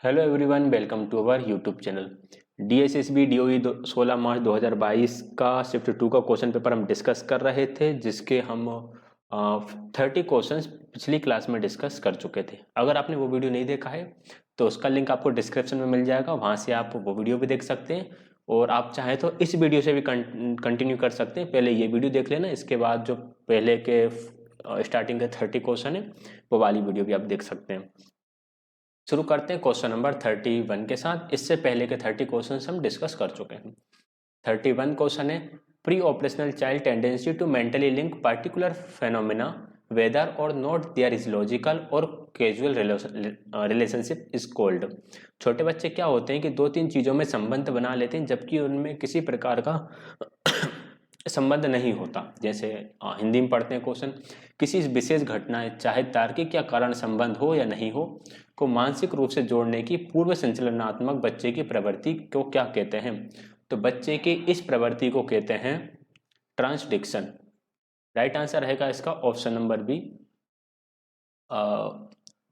Hello everyone, welcome to our YouTube channel. DSSB DOE 16 March 2022 का shift 2 का question paper हम discuss कर रहे थे, जिसके हम 30 क्वेश्चंस पिछली क्लास में डिस्कस कर चुके थे। अगर आपने वो वीडियो नहीं देखा है तो उसका लिंक आपको डिस्क्रिप्शन में मिल जाएगा, वहाँ से आप वो वीडियो भी देख सकते हैं। और आप चाहें तो इस वीडियो से भी कंटिन्यू कर सकते हैं। पहले ये वीडियो देख लेना, इसके बाद जो पहले के स्टार्टिंग के 30 क्वेश्चन है वो वाली वीडियो भी आप देख सकते हैं। शुरू करते हैं क्वेश्चन नंबर 31 के साथ। इससे पहले के 30 क्वेश्चन हम डिस्कस कर चुके हैं। 31 क्वेश्चन है, preoperational child tendency to mentally link particular phenomena whether or not there is logical or casual relationship is called. छोटे बच्चे क्या होते हैं कि दो तीन चीज़ों में संबंध बना लेते हैं जबकि उनमें किसी प्रकार का संबंध नहीं होता। जैसे हिंदी में पढ़ते हैं क्वेश्चन, किसी विशेष घटना चाहे तार्किक या कारण संबंध हो या नहीं हो को मानसिक रूप से जोड़ने की पूर्व संचलनात्मक बच्चे की प्रवृत्ति को क्या कहते हैं? तो बच्चे की इस प्रवृत्ति को कहते हैं ट्रांसडिक्शन। राइट आंसर रहेगा इसका ऑप्शन नंबर बी,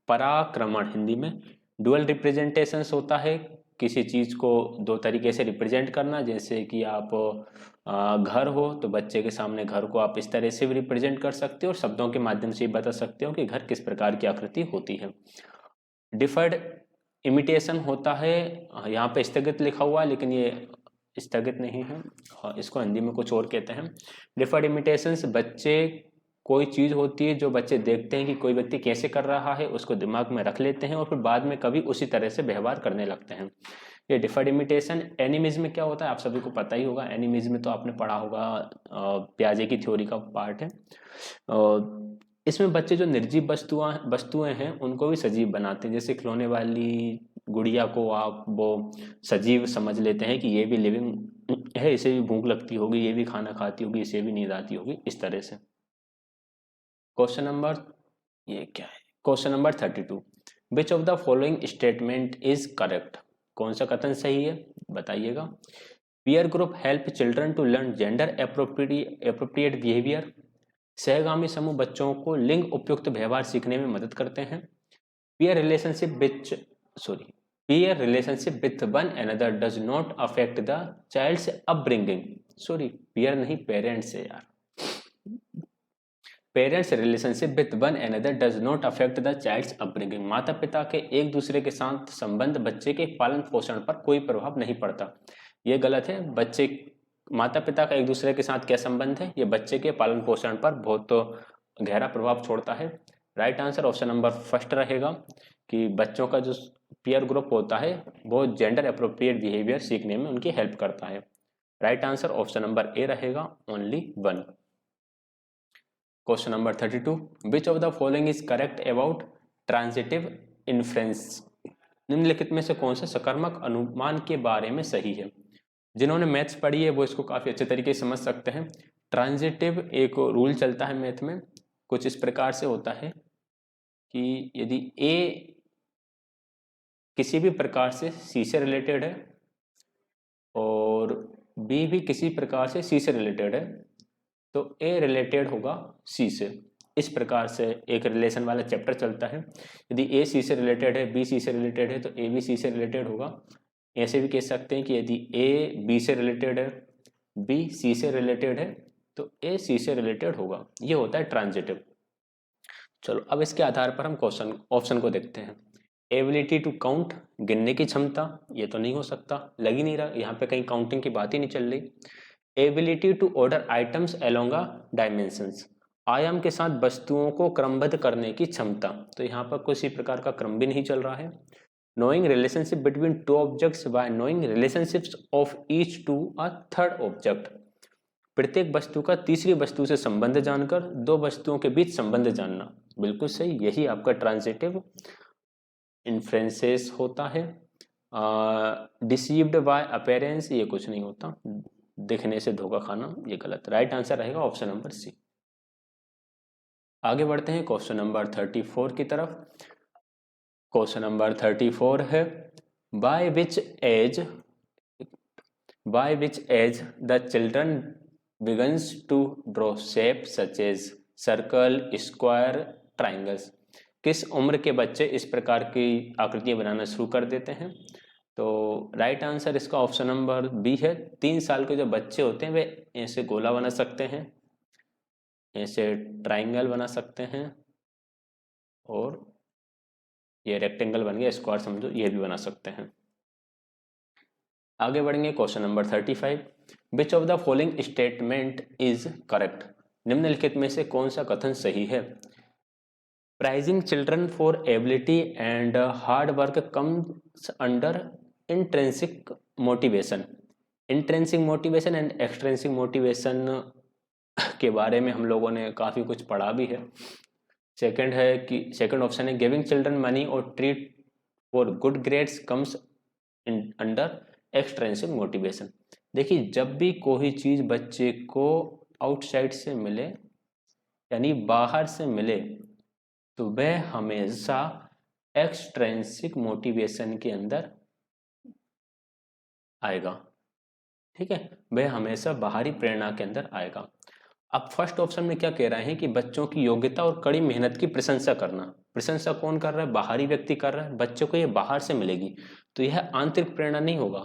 पराक्रमण। हिंदी में डुअल रिप्रेजेंटेशंस होता है, किसी चीज़ को दो तरीके से रिप्रेजेंट करना। जैसे कि आप घर हो तो बच्चे के सामने घर को आप इस तरह से भी रिप्रेजेंट कर सकते हो और शब्दों के माध्यम से बता सकते हो कि घर किस प्रकार की आकृति होती है। डिफर्ड इमिटेशन होता है, यहाँ पे स्थगित लिखा हुआ है लेकिन ये स्थगित नहीं है, इसको हिंदी में कुछ और कहते हैं। डिफर्ड इमिटेशंस, बच्चे कोई चीज़ होती है जो बच्चे देखते हैं कि कोई व्यक्ति कैसे कर रहा है, उसको दिमाग में रख लेते हैं और फिर बाद में कभी उसी तरह से व्यवहार करने लगते हैं। ये डिफर्ड इमिटेशन। एनिमिज्म में क्या होता है आप सभी को पता ही होगा। एनिमिज्म में तो आपने पढ़ा होगा, पियाजे की थ्योरी का पार्ट है। इसमें बच्चे जो निर्जीव वस्तुएं हैं उनको भी सजीव बनाते हैं। जैसे खिलौने वाली गुड़िया को आप वो सजीव समझ लेते हैं कि ये भी लिविंग है, इसे भी भूख लगती होगी, ये भी खाना खाती होगी, इसे भी नींद आती होगी, इस तरह से। क्वेश्चन नंबर, ये क्या है, question number 32, which of the following statement is correct? कौन सा कथन सही है बताइएगा। Peer group help children to learn gender appropriate behaviour. सहगामी समूह बच्चों को लिंग उपयुक्त व्यवहार सीखने में मदद करते हैं। Peer relationship with one another does not affect the child's upbringing. Sorry, peer नहीं, पेरेंट्स है यार। Parents relationship with one another does not affect the child's upbringing. माता पिता के एक दूसरे के साथ संबंध बच्चे के पालन पोषण पर कोई प्रभाव नहीं पड़ता। ये गलत है। बच्चे माता पिता का एक दूसरे के साथ क्या संबंध है, ये बच्चे के पालन पोषण पर बहुत गहरा प्रभाव छोड़ता है। Right answer option number first रहेगा कि बच्चों का जो पीयर ग्रुप होता है वो जेंडर अप्रोप्रिएट बिहेवियर सीखने में उनकी हेल्प करता है। Right answer option number A रहेगा, only 1। Question number 32, which of the following is correct about transitive inference? निम्नलिखित में से कौन सा सकारात्मक अनुमान के बारे में सही है? जिन्होंने मैथ्स पढ़ी है वो इसको काफ़ी अच्छे तरीके से समझ सकते हैं। ट्रांजिटिव एक रूल चलता है मैथ में, कुछ इस प्रकार से होता है कि यदि ए किसी भी प्रकार से सी से रिलेटेड है और बी भी किसी प्रकार से सी से रिलेटेड है तो ए रिलेटेड होगा सी से। इस प्रकार से एक रिलेशन वाला चैप्टर चलता है। यदि ए सी से रिलेटेड है, बी सी से रिलेटेड है तो ए भी सी से रिलेटेड होगा। ऐसे भी कह सकते हैं कि यदि ए बी से रिलेटेड है, बी सी से रिलेटेड है तो ए सी से रिलेटेड होगा। ये होता है ट्रांजिटिव। चलो अब इसके आधार पर हम क्वेश्चन ऑप्शन को देखते हैं। एबिलिटी टू काउंट, गिनने की क्षमता, ये तो नहीं हो सकता, लग ही नहीं रहा, यहाँ पे कहीं काउंटिंग की बात ही नहीं चल रही। Ability to order items along dimensions, आयाम के साथ वस्तुओं को क्रमबद्ध करने की क्षमता, तो यहाँ पर किसी प्रकार का क्रम भी नहीं चल रहा है। Knowing relationship between two objects by knowing relationships of each to a third object, प्रत्येक वस्तु का तीसरी वस्तु से संबंध जानकर दो वस्तुओं के बीच संबंध जानना, बिल्कुल सही, यही आपका ट्रांजिटिव इन्फ्रेंसेस होता है। डिसीव्ड बाय अपीयरेंस, ये कुछ नहीं होता, दिखने से धोखा खाना, ये गलत। राइट आंसर रहेगा ऑप्शन नंबर सी। आगे बढ़ते हैं क्वेश्चन नंबर 34 की तरफ। क्वेश्चन नंबर 34 है, by which age the children begins to draw shapes such as circle, square, triangles। किस उम्र के बच्चे इस प्रकार की आकृतियां बनाना शुरू कर देते हैं? तो राइट आंसर इसका ऑप्शन नंबर बी है। 3 साल के जो बच्चे होते हैं वे ऐसे गोला बना सकते हैं, ऐसे ट्राइंगल बना सकते हैं, और ये रेक्टेंगल बन गया, स्क्वायर समझो, ये भी बना सकते हैं। आगे बढ़ेंगे question number 35। Which of the following statement is correct? निम्नलिखित में से कौन सा कथन सही है? Pricing children for ability and hard work comes under intrinsic motivation. Intrinsic motivation and extrinsic motivation के बारे में हम लोगों ने काफ़ी कुछ पढ़ा भी है। सेकंड है कि सेकंड ऑप्शन है गिविंग चिल्ड्रन मनी और treat for good grades comes under extrinsic motivation. देखिए, जब भी कोई चीज़ बच्चे को आउटसाइड से मिले, यानी बाहर से मिले, तो वह हमेशा एक्सट्रेंसिक मोटिवेशन के अंदर आएगा। ठीक है, वह हमेशा बाहरी प्रेरणा के अंदर आएगा। अब फर्स्ट ऑप्शन में क्या कह रहे हैं कि बच्चों की योग्यता और कड़ी मेहनत की प्रशंसा करना। प्रशंसा कौन कर रहा है? बाहरी व्यक्ति कर रहा है। बच्चों को ये बाहर से मिलेगी, तो यह आंतरिक प्रेरणा नहीं होगा।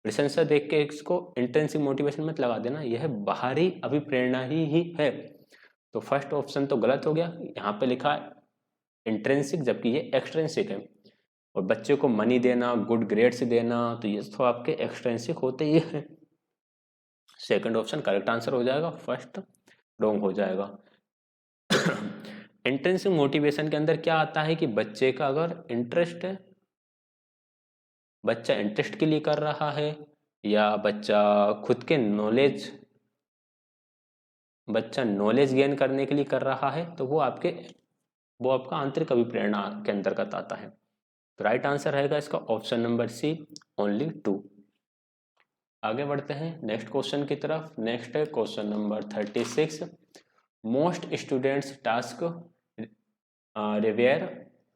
प्रशंसा देख के इसको इंट्रिंसिक मोटिवेशन मत लगा देना, यह बाहरी अभिप्रेरणा ही है। तो फर्स्ट ऑप्शन तो गलत हो गया, यहाँ पे लिखा है इंट्रिंसिक जबकि ये एक्सट्रिंसिक है। और बच्चे को मनी देना, गुड ग्रेड्स देना, तो ये तो आपके एक्सट्रिंसिक होते ही है। सेकंड ऑप्शन करेक्ट आंसर हो जाएगा, फर्स्ट रॉन्ग हो जाएगा। इंट्रिंसिक मोटिवेशन के अंदर क्या आता है कि बच्चे का अगर इंटरेस्ट है, बच्चा इंटरेस्ट के लिए कर रहा है, या बच्चा खुद के नॉलेज, बच्चा नॉलेज गेन करने के लिए कर रहा है, तो वो आपका आंतरिक अभिप्रेरणा के अंतर्गत आता है। तो राइट आंसर रहेगा इसका ऑप्शन नंबर सी, ओनली 2। आगे बढ़ते हैं नेक्स्ट क्वेश्चन की तरफ। नेक्स्ट है question number 36। Most students task रिवेयर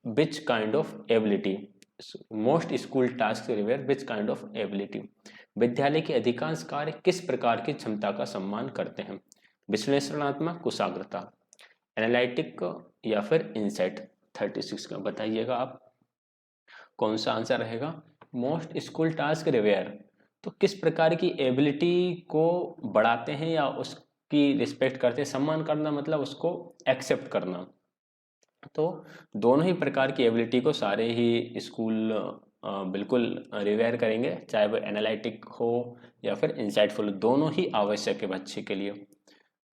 which kind of ability? Most school task रिवेयर विच काइंड ऑफ एबिलिटी? विद्यालय के अधिकांश कार्य किस प्रकार की क्षमता का सम्मान करते हैं? विश्लेषणात्मक कुशाग्रता, एनालिटिक, या फिर इंसाइट? 36 का बताइएगा आप कौन सा आंसर रहेगा। मोस्ट स्कूल टास्क रिवेयर, तो किस प्रकार की एबिलिटी को बढ़ाते हैं या उसकी रिस्पेक्ट करते हैं? सम्मान करना मतलब उसको एक्सेप्ट करना। तो दोनों ही प्रकार की एबिलिटी को सारे ही स्कूल बिल्कुल रिवेयर करेंगे, चाहे वो एनालिटिक हो या फिर इंसाइटफुल, दोनों ही आवश्यक है बच्चे के लिए।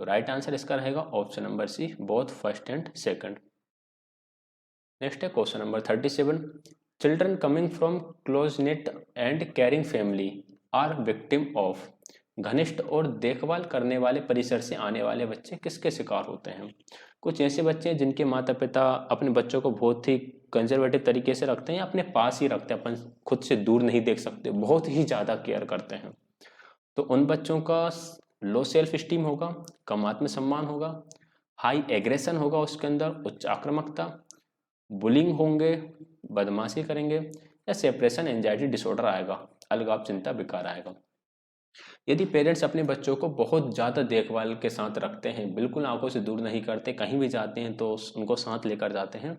तो राइट आंसर इसका रहेगा option number C, both first and second. Next है question number 37। Children coming from close knit and caring family are victim of. घनिष्ठ और देखभाल करने वाले परिसर से आने वाले बच्चे किसके शिकार होते हैं? कुछ ऐसे बच्चे हैं जिनके माता पिता अपने बच्चों को बहुत ही कंजर्वेटिव तरीके से रखते हैं, या अपने पास ही रखते हैं, अपन खुद से दूर नहीं देख सकते, बहुत ही ज़्यादा केयर करते हैं। तो उन बच्चों का लो सेल्फ स्टीम होगा, कम आत्मसम्मान होगा, हाई एग्रेशन होगा उसके अंदर, उच्च आक्रामकता, बुलिंग होंगे, बदमाशी करेंगे, या सेपरेशन एंजाइटी डिसऑर्डर आएगा, अलगाव चिंता विकार आएगा। यदि पेरेंट्स अपने बच्चों को बहुत ज़्यादा देखभाल के साथ रखते हैं, बिल्कुल आंखों से दूर नहीं करते, कहीं भी जाते हैं तो उनको साथ लेकर जाते हैं,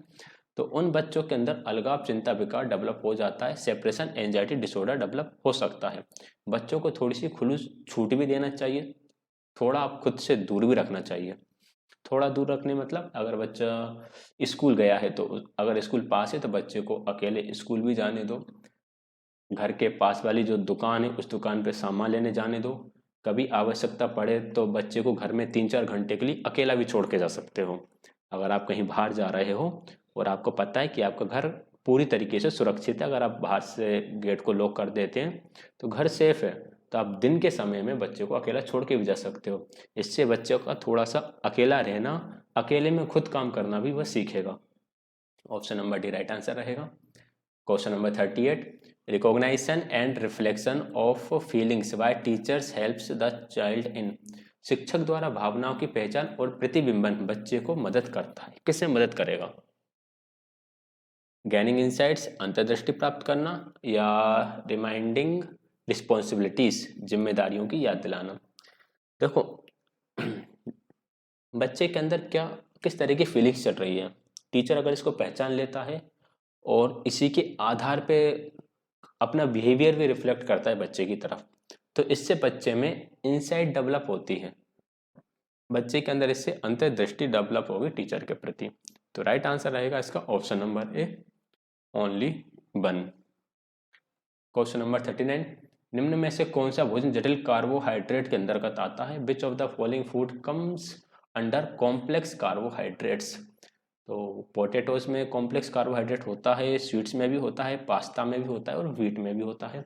तो उन बच्चों के अंदर अलगाव चिंता विकार डेवलप हो जाता है, सेपरेशन एंजाइटी डिसऑर्डर डेवलप हो सकता है। बच्चों को थोड़ी सी खुलूस छूट भी देना चाहिए, थोड़ा आप खुद से दूर भी रखना चाहिए। थोड़ा दूर रखने मतलब अगर बच्चा स्कूल गया है, तो अगर स्कूल पास है तो बच्चे को अकेले स्कूल भी जाने दो। घर के पास वाली जो दुकान है उस दुकान पे सामान लेने जाने दो। कभी आवश्यकता पड़े तो बच्चे को घर में 3-4 घंटे के लिए अकेला भी छोड़ के जा सकते हो। अगर आप कहीं बाहर जा रहे हो और आपको पता है कि आपका घर पूरी तरीके से सुरक्षित है, अगर आप बाहर से गेट को लॉक कर देते हैं तो घर सेफ है, तो आप दिन के समय में बच्चे को अकेला छोड़ के भी जा सकते हो। इससे बच्चे का थोड़ा सा अकेला रहना, अकेले में खुद काम करना भी वह सीखेगा। Option number D right answer रहेगा। Question number 38। Recognisation and reflection of feelings by teachers helps the child in. शिक्षक द्वारा भावनाओं की पहचान और प्रतिबिंबन बच्चे को मदद करता है। किससे मदद करेगा? गैनिंग इंसाइट्स, अंतर्दृष्टि प्राप्त करना, या रिमाइंडिंग रिस्पॉन्सिबिलिटीज, जिम्मेदारियों की याद दिलाना। देखो बच्चे के अंदर किस तरह की फीलिंग्स चल रही है, टीचर अगर इसको पहचान लेता है और इसी के आधार पे अपना बिहेवियर भी रिफ्लेक्ट करता है बच्चे की तरफ, तो इससे बच्चे में इंसाइट डेवलप होती है, बच्चे के अंदर इससे अंतर्दृष्टि डेवलप होगी टीचर के प्रति। तो राइट आंसर रहेगा इसका option number A, only 1। Question number 39, निम्न में से कौन सा भोजन जटिल कार्बोहाइड्रेट के अंतर्गत आता है? Which of the following food comes under complex carbohydrates? तो पोटैटोज में कॉम्प्लेक्स कार्बोहाइड्रेट होता है, स्वीट्स में भी होता है, पास्ता में भी होता है और व्हीट में भी होता है।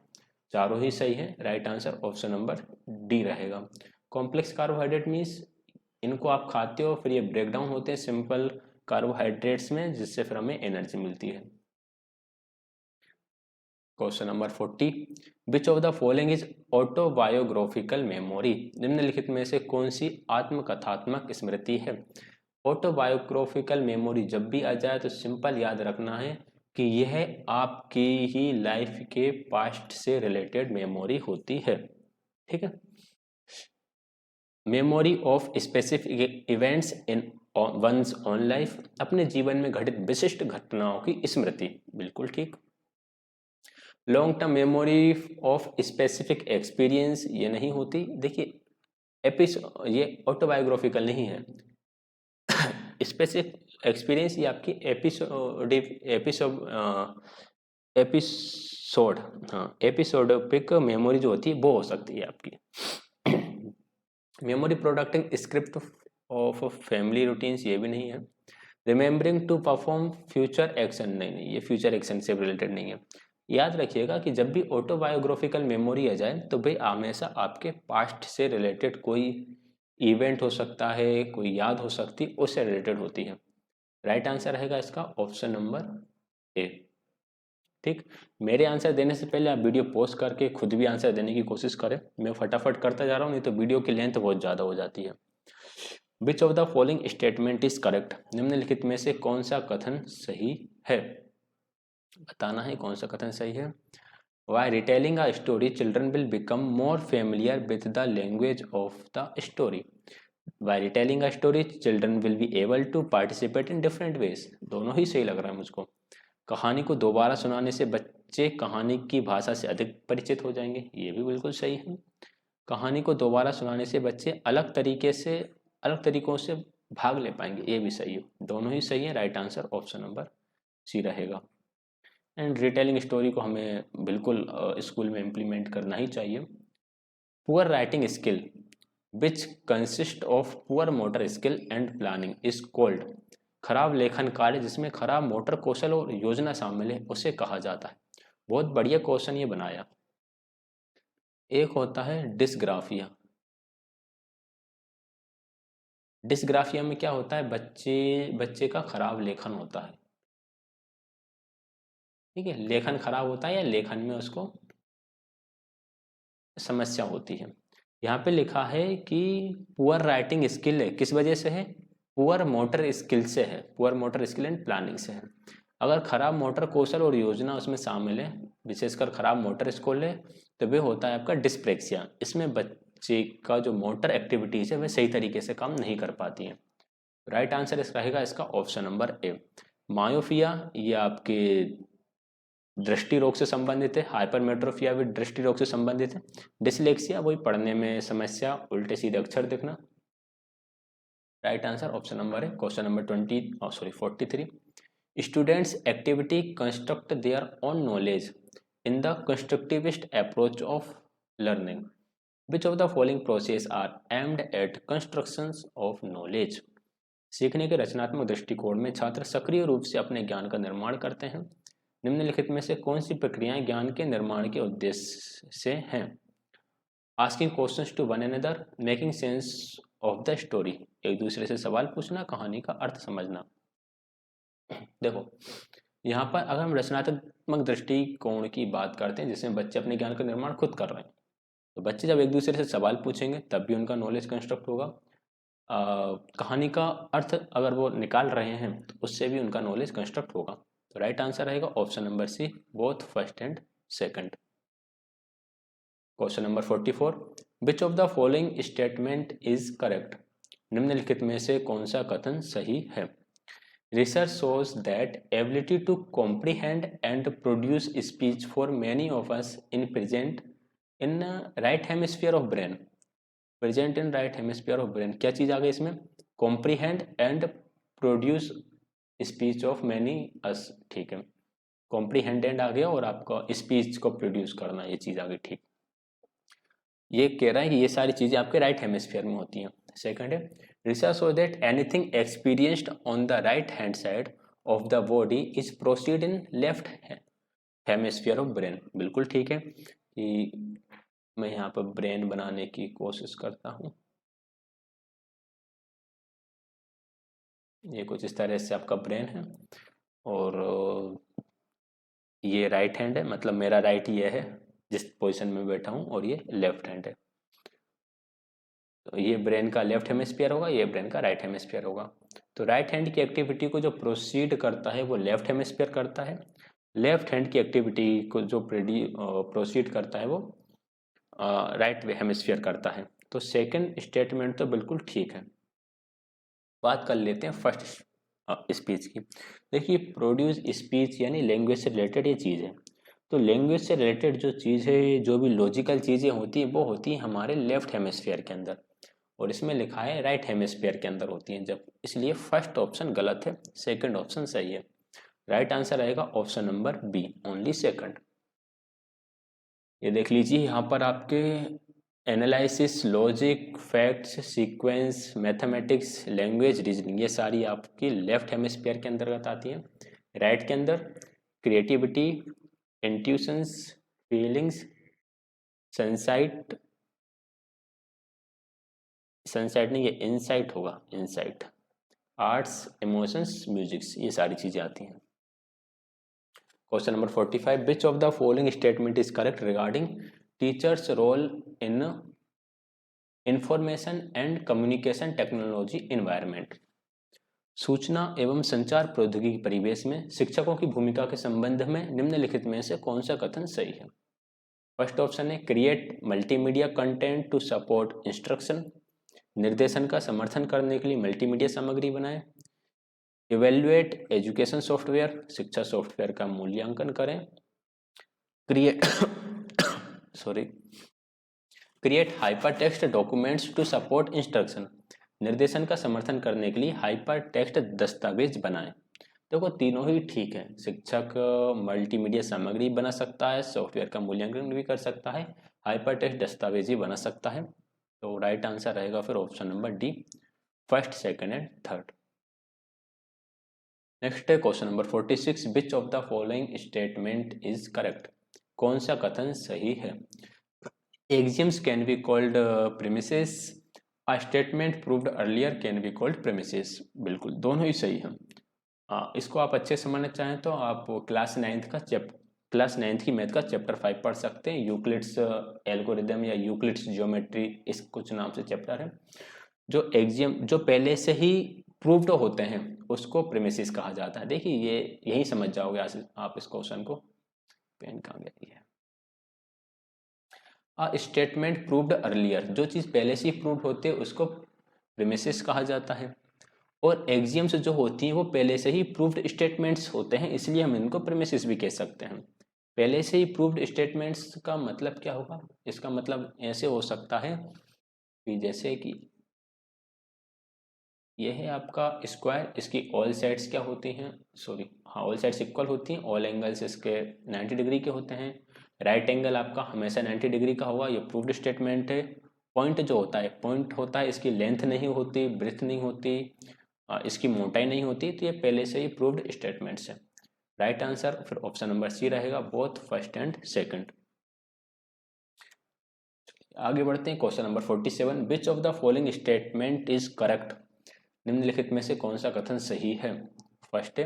चारों ही सही है, right answer option number D रहेगा। कॉम्प्लेक्स कार्बोहाइड्रेट मीन्स इनको आप खाते हो फिर ये ब्रेक डाउन होते हैं सिंपल कार्बोहाइड्रेट्स में, जिससे फिर हमें एनर्जी मिलती है। Question number 40, which of the following is autobiographical memory? निम्नलिखित में से कौन सी आत्मकथात्मक स्मृति है? ऑटोबायोग्राफिकल मेमोरी जब भी आ जाए तो सिंपल याद रखना है कि यह आपकी ही लाइफ के पास्ट से रिलेटेड मेमोरी होती है, ठीक है। Memory of specific events in ones on life, अपने जीवन में घटित विशिष्ट घटनाओं की स्मृति, बिल्कुल ठीक। Long term memory of specific experience, ये नहीं होती। देखिए ये ऑटोबायोग्राफिकल नहीं है। स्पेसिफिक एक्सपीरियंस ये आपकी एपिसोडिक मेमोरी जो होती है वो हो सकती है आपकी। Memory predicting script of family routines, ये भी नहीं है। Remembering to perform future action, नहीं, ये फ्यूचर एक्शन से रिलेटेड नहीं है। याद रखिएगा कि जब भी ऑटोबायोग्राफिकल मेमोरी आ जाए तो भाई हमेशा आपके पास्ट से रिलेटेड कोई इवेंट हो सकता है, कोई याद हो सकती है, उससे रिलेटेड होती है। राइट आंसर रहेगा इसका ऑप्शन नंबर ए, ठीक। मेरे आंसर देने से पहले आप वीडियो पॉज करके खुद भी आंसर देने की कोशिश करें। मैं फटाफट करता जा रहा हूँ, नहीं तो वीडियो की लेंथ बहुत ज़्यादा हो जाती है। Which of the following statement is correct? निम्नलिखित में से कौन सा कथन सही है? बताना है कौन सा कथन सही है। Why retelling a story children will become more familiar with the language of the story? Why retelling a story children will be able to participate in different ways, दोनों ही सही लग रहा है मुझको। कहानी को दोबारा सुनाने से बच्चे कहानी की भाषा से अधिक परिचित हो जाएंगे, ये भी बिल्कुल सही है। कहानी को दोबारा सुनाने से बच्चे अलग तरीकों से भाग ले पाएंगे, ये भी सही है। दोनों ही सही है, right answer option number C रहेगा। एंड रिटेलिंग स्टोरी को हमें बिल्कुल स्कूल में इम्प्लीमेंट करना ही चाहिए। Poor writing skill which consist of poor motor skill and planning is called? खराब लेखन कार्य जिसमें खराब मोटर कौशल और योजना शामिल है उसे कहा जाता है। बहुत बढ़िया क्वेश्चन ये बनाया। एक होता है डिस्ग्राफिया। डिस्ग्राफिया में क्या होता है, बच्चे का खराब लेखन होता है, ठीक है। लेखन खराब होता है या लेखन में उसको समस्या होती है। यहाँ पे लिखा है कि पुअर राइटिंग स्किल है, किस वजह से है? पुअर मोटर स्किल से है, poor motor skill and planning से है। अगर खराब मोटर कौशल और योजना उसमें शामिल है, विशेषकर खराब मोटर स्किल है, तो वे होता है आपका डिस्प्रेक्सिया। इसमें बच्चे का जो मोटर एक्टिविटीज है वह सही तरीके से काम नहीं कर पाती है। राइट आंसर इस रहेगा इसका ऑप्शन नंबर ए। मायोफिया ये आपके दृष्टि रोग से संबंधित है। हाइपरमेट्रोफिया भी दृष्टि रोग से संबंधित है। डिसलेक्सिया वही पढ़ने में समस्या, उल्टे सीधे अक्षर दिखना। राइट आंसर ऑप्शन नंबर है question number 43। Students activity construct their own knowledge in the constructivist approach of learning. Which of the following process are aimed at construction of knowledge? सीखने के रचनात्मक दृष्टिकोण में छात्र सक्रिय रूप से अपने ज्ञान का निर्माण करते हैं। निम्नलिखित में से कौन सी प्रक्रियाएं ज्ञान के निर्माण के उद्देश्य से हैं? Asking questions to one another, making sense of the story, एक दूसरे से सवाल पूछना, कहानी का अर्थ समझना। देखो यहाँ पर अगर हम रचनात्मक दृष्टिकोण की बात करते हैं जिसमें बच्चे अपने ज्ञान का निर्माण खुद कर रहे हैं, तो बच्चे जब एक दूसरे से सवाल पूछेंगे तब भी उनका नॉलेज कंस्ट्रक्ट होगा। कहानी का अर्थ अगर वो निकाल रहे हैं तो उससे भी उनका नॉलेज कंस्ट्रक्ट होगा। तो राइट आंसर रहेगा option number C, both first and second. Question number 44, which of the following statement is correct? निम्नलिखित में से कौन सा कथन सही है? Research shows that ability to comprehend and produce speech for many of us in present in right hemisphere of brain. Present in right hemisphere of brain, क्या चीज आ गई इसमें? Comprehend and produce speech of many us, ठीक है, कॉम्प्रीहेंडेंट आ गया और आपका स्पीच को प्रोड्यूस करना, ये चीज आ गई, ठीक। ये कह रहा है कि ये सारी चीजें आपके राइट हेमिस्फीयर में होती हैं। सेकंड है, research show that anything experienced on the right hand side of the body is proceed in left hemisphere of brain. बिल्कुल ठीक है कि मैं यहाँ पर ब्रेन बनाने की कोशिश करता हूँ। ये कुछ इस तरह से आपका ब्रेन है और ये राइट हैंड है, मतलब मेरा राइट ये है जिस पोजीशन में बैठा हूँ, और ये लेफ्ट हैंड है। तो ये ब्रेन का लेफ्ट हेमिस्फीयर होगा, ये ब्रेन का राइट हेमिस्फीयर होगा। तो राइट हैंड की एक्टिविटी को जो प्रोसीड करता है वो लेफ्ट हेमिस्फीयर करता है, लेफ्ट हैंड की एक्टिविटी को जो प्रोसीड करता है वो राइट हेमिस्फीयर करता है। तो सेकंड स्टेटमेंट तो बिल्कुल ठीक है। बात कर लेते हैं फर्स्ट स्पीच की। देखिए प्रोड्यूस स्पीच यानी लैंग्वेज से रिलेटेड ये चीज़ है। तो लैंग्वेज से रिलेटेड जो चीज़ है, जो भी लॉजिकल चीज़ें होती हैं वो होती हैं हमारे लेफ्ट हेमिस्फीयर के अंदर, और इसमें लिखा है राइट हेमिस्फीयर के अंदर होती हैं जब, इसलिए फर्स्ट ऑप्शन गलत है, सेकंड ऑप्शन सही है। राइट आंसर आएगा option number B, only second. ये देख लीजिए यहाँ पर आपके analysis, logic, facts, sequence, mathematics, language, reasoning, ये सारी आपकी लेफ्ट हेमिस्फीयर के अंतर्गत आती हैं। राइट के अंदर क्रिएटिविटी, इंट्यूशंस, फीलिंग्स, सनसाइट, सनसाइट नहीं, ये इनसाइट होगा, इनसाइट, आर्ट्स, इमोशंस, म्यूजिक्स, ये सारी चीज़ें आती हैं। Question number 45, which of the following statement is correct regarding teachers role in information and communication technology environment. सूचना एवं संचार प्रौद्योगिकी परिवेश में शिक्षकों की भूमिका के संबंध में निम्नलिखित में से कौन सा कथन सही है? फर्स्ट ऑप्शन है create multimedia content to support instruction, निर्देशन का समर्थन करने के लिए मल्टीमीडिया सामग्री बनाएं। इवेल्युएट एजुकेशन सॉफ्टवेयर, शिक्षा सॉफ्टवेयर का मूल्यांकन करें। Create sorry create hypertext documents to support instruction, निर्देशन का समर्थन करने के लिए हाइपर टेक्स्ट दस्तावेज बनाएं। देखो तीनों ही ठीक है, शिक्षक मल्टीमीडिया सामग्री बना सकता है, सॉफ्टवेयर का मूल्यांकन भी कर सकता है, हाइपर टेक्स्ट दस्तावेज ही बना सकता है। तो राइट आंसर रहेगा फिर option number D, first, second and third. Next है question number 46, which of the following statement is correct? कौन सा कथन सही है? Axioms can be called premises. A statement proved earlier can be called premises. बिल्कुल दोनों ही सही हैं। इसको आप अच्छे समझना चाहें तो आप क्लास 9th की मैथ का चैप्टर 5 पढ़ सकते हैं। यूक्लिड्स एल्गोरिदम या यूक्लिड्स ज्योमेट्री, इस कुछ नाम से चैप्टर है। जो एक्सियम जो पहले से ही प्रूव्ड होते हैं उसको प्रेमिसेस कहा जाता है। देखिए ये यही समझ जाओगे आप इस क्वेश्चन को। पेन कहाँ गया? स्टेटमेंट प्रूव्ड अर्लियर, जो चीज़ पहले से ही प्रूव होती है उसको प्रीमिसेस कहा जाता है, और एक्सियम्स जो होती हैं वो पहले से ही प्रूव्ड स्टेटमेंट्स होते हैं, इसलिए हम इनको प्रीमिसेस भी कह सकते हैं। पहले से ही प्रूव्ड स्टेटमेंट्स का मतलब क्या होगा? इसका मतलब ऐसे हो सकता है कि जैसे कि ये है आपका स्क्वायर, इसकी ऑल साइड्स क्या होती हैं, ऑल साइड्स इक्वल होती हैं, ऑल एंगल्स इसके 90 डिग्री के होते हैं, राइट एंगल आपका हमेशा 90 डिग्री का होगा, ये प्रूव्ड स्टेटमेंट है। पॉइंट जो होता है, पॉइंट होता है, इसकी लेंथ नहीं होती, ब्रेथ नहीं होती, इसकी मोटाई नहीं होती, तो ये पहले से ही प्रूव्ड स्टेटमेंट्स है। राइट आंसर फिर ऑप्शन नंबर सी रहेगा, बोथ फर्स्ट एंड सेकंड। आगे बढ़ते हैं question number 47, which of the following statement is correct? निम्नलिखित में से कौन सा कथन सही है? फर्स्ट है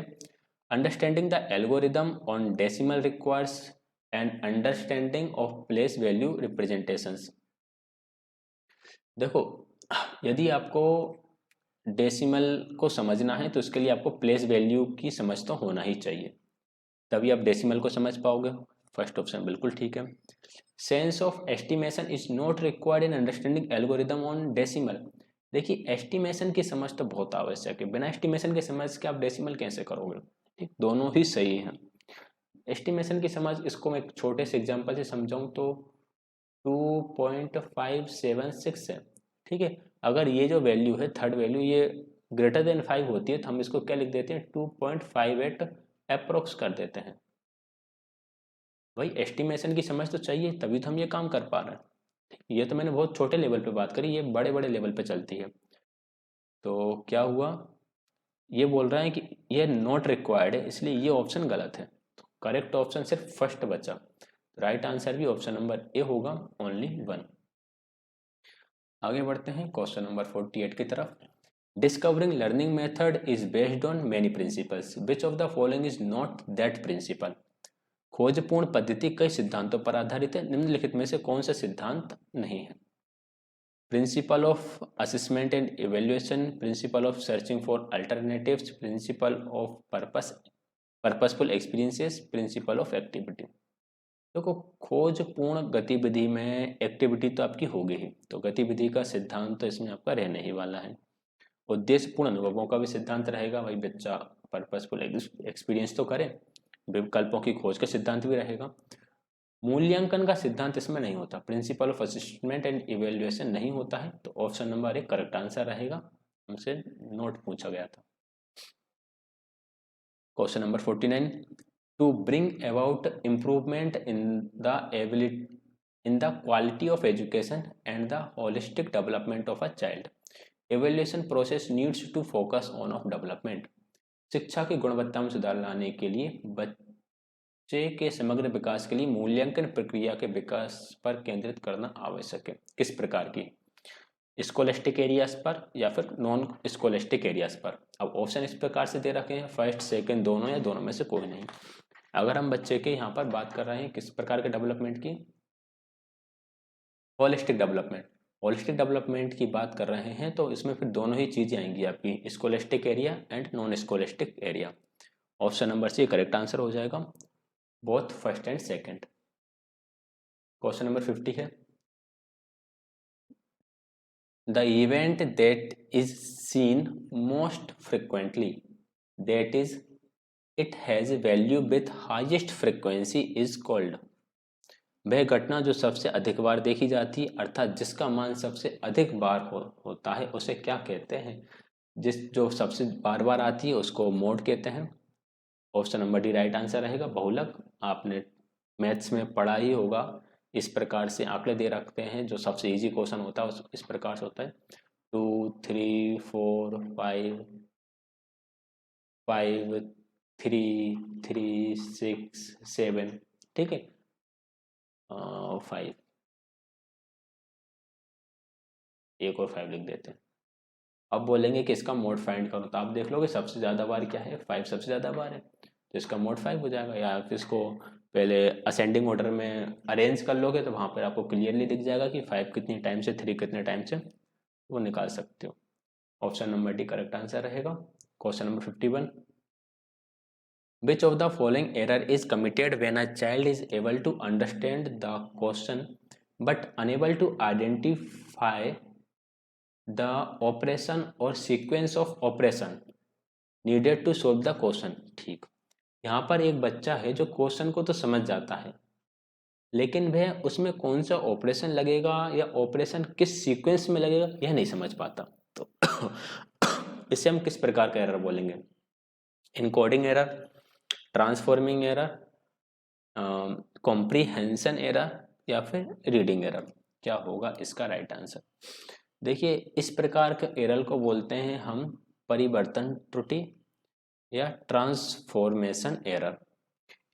understanding the algorithm on decimal requires and understanding of place value representations. देखो यदि आपको डेसिमल को समझना है तो इसके लिए आपको प्लेस वैल्यू की समझ तो होना ही चाहिए, तभी आप डेसिमल को समझ पाओगे। फर्स्ट ऑप्शन बिल्कुल ठीक है। Sense of estimation is not required in understanding algorithm on decimal, देखिए एस्टिमेशन की समझ तो बहुत आवश्यक है, बिना एस्टिमेशन की समझ के आप डेसिमल कैसे करोगे? ठीक, दोनों ही सही हैं। एस्टिमेशन की समझ, इसको मैं एक छोटे से एग्जांपल से समझाऊं तो 2.576 है। ठीक है, अगर ये जो वैल्यू है थर्ड वैल्यू ये ग्रेटर देन 5 होती है तो हम इसको क्या लिख देते हैं 2.58 अप्रोक्स कर देते हैं। भाई एस्टिमेशन की समझ तो चाहिए तभी तो हम ये काम कर पा रहे हैं। ये तो मैंने बहुत छोटे लेवल पे बात करी, ये बड़े बड़े लेवल पे चलती है। तो क्या हुआ, ये बोल रहा है कि ये नॉट रिक्वायर्ड है, इसलिए ये ऑप्शन गलत है। तो करेक्ट ऑप्शन सिर्फ फर्स्ट बचा, राइट आंसर भी ऑप्शन नंबर ए होगा, ओनली 1। आगे बढ़ते हैं क्वेश्चन नंबर 48 की तरफ। Discovering learning method is based on many principles, which of the following is not that principle. खोजपूर्ण पद्धति कई सिद्धांतों पर आधारित है, निम्नलिखित में से कौन सा सिद्धांत नहीं है? Principle of assessment and evaluation, principle of searching for alternatives, principle of purposeful experiences, principle of activity. देखो खोजपूर्ण गतिविधि में एक्टिविटी तो आपकी होगी ही, तो गतिविधि का सिद्धांत तो इसमें आपका रहने ही वाला है। उद्देश्यपूर्ण अनुभवों का भी सिद्धांत रहेगा, भाई बच्चा पर्पसफुल एक्सपीरियंस तो करे, विकल्पों की खोज का सिद्धांत भी रहेगा। मूल्यांकन का सिद्धांत इसमें नहीं होता, principle of assessment and evaluation नहीं होता है, तो ऑप्शन नंबर 1 करेक्ट आंसर रहेगा, हमसे नोट पूछा गया था। Question number 49, to bring about improvement in the quality of education and the holistic development of a child, evaluation process needs to focus on of development. शिक्षा की गुणवत्ता में सुधार लाने के लिए बच्चे के समग्र विकास के लिए मूल्यांकन प्रक्रिया के विकास पर केंद्रित करना आवश्यक है। किस प्रकार की? स्कोलेस्टिक एरियाज पर या फिर नॉन स्कोलेस्टिक एरियाज पर। अब ऑप्शन इस प्रकार से दे रखे हैं, फर्स्ट सेकंड दोनों या दोनों में से कोई नहीं। अगर हम बच्चे के यहाँ पर बात कर रहे हैं किस प्रकार के डेवलपमेंट की, होलिस्टिक डेवलपमेंट, होलिस्टिक डेवलपमेंट की बात कर रहे हैं तो इसमें फिर दोनों ही चीज़ें आएंगी आपकी, scholastic area and non scholastic area. Option number C correct answer हो जाएगा, both first and second. Question number 50 है, the event that is seen most frequently that is it has value with highest frequency is called. वह घटना जो सबसे अधिक बार देखी जाती है अर्थात जिसका मान सबसे अधिक बार होता है उसे क्या कहते हैं? जो सबसे बार बार आती है उसको मोड कहते हैं। Option number D right answer रहेगा, बहुलक। आपने मैथ्स में पढ़ा ही होगा, इस प्रकार से आंकड़े दे रखते हैं, जो सबसे इजी क्वेश्चन होता है इस प्रकार से होता है 2 3 4 5 5 3 3 6 7, ठीक है 5, एक और 5 लिख देते हैं। अब बोलेंगे कि इसका मोड फाइंड करो, तो आप देख लोगे सबसे ज़्यादा बार क्या है, 5 सबसे ज़्यादा बार है, तो इसका मोड 5 हो जाएगा। या फिर इसको पहले असेंडिंग ऑर्डर में अरेंज कर लोगे तो वहाँ पर आपको क्लियरली दिख जाएगा कि 5 कितने टाइम से 3 कितने टाइम से, वो निकाल सकते हो। Option number D correct answer रहेगा। Question number 51, which of the following error is committed when a child is able to understand the question but unable to identify the operation और sequence of operation needed to solve the question. ठीक, यहाँ पर एक बच्चा है जो question को तो समझ जाता है लेकिन वह उसमें कौन सा ऑपरेशन लगेगा या ऑपरेशन किस सीक्वेंस में लगेगा यह नहीं समझ पाता। तो इसे हम किस प्रकार का एरर बोलेंगे? Encoding error, transforming error, comprehension error या फिर रीडिंग एरर। क्या होगा इसका राइट आंसर? देखिए इस प्रकार के एरर को बोलते हैं हम परिवर्तन त्रुटि या ट्रांसफॉर्मेशन एरर।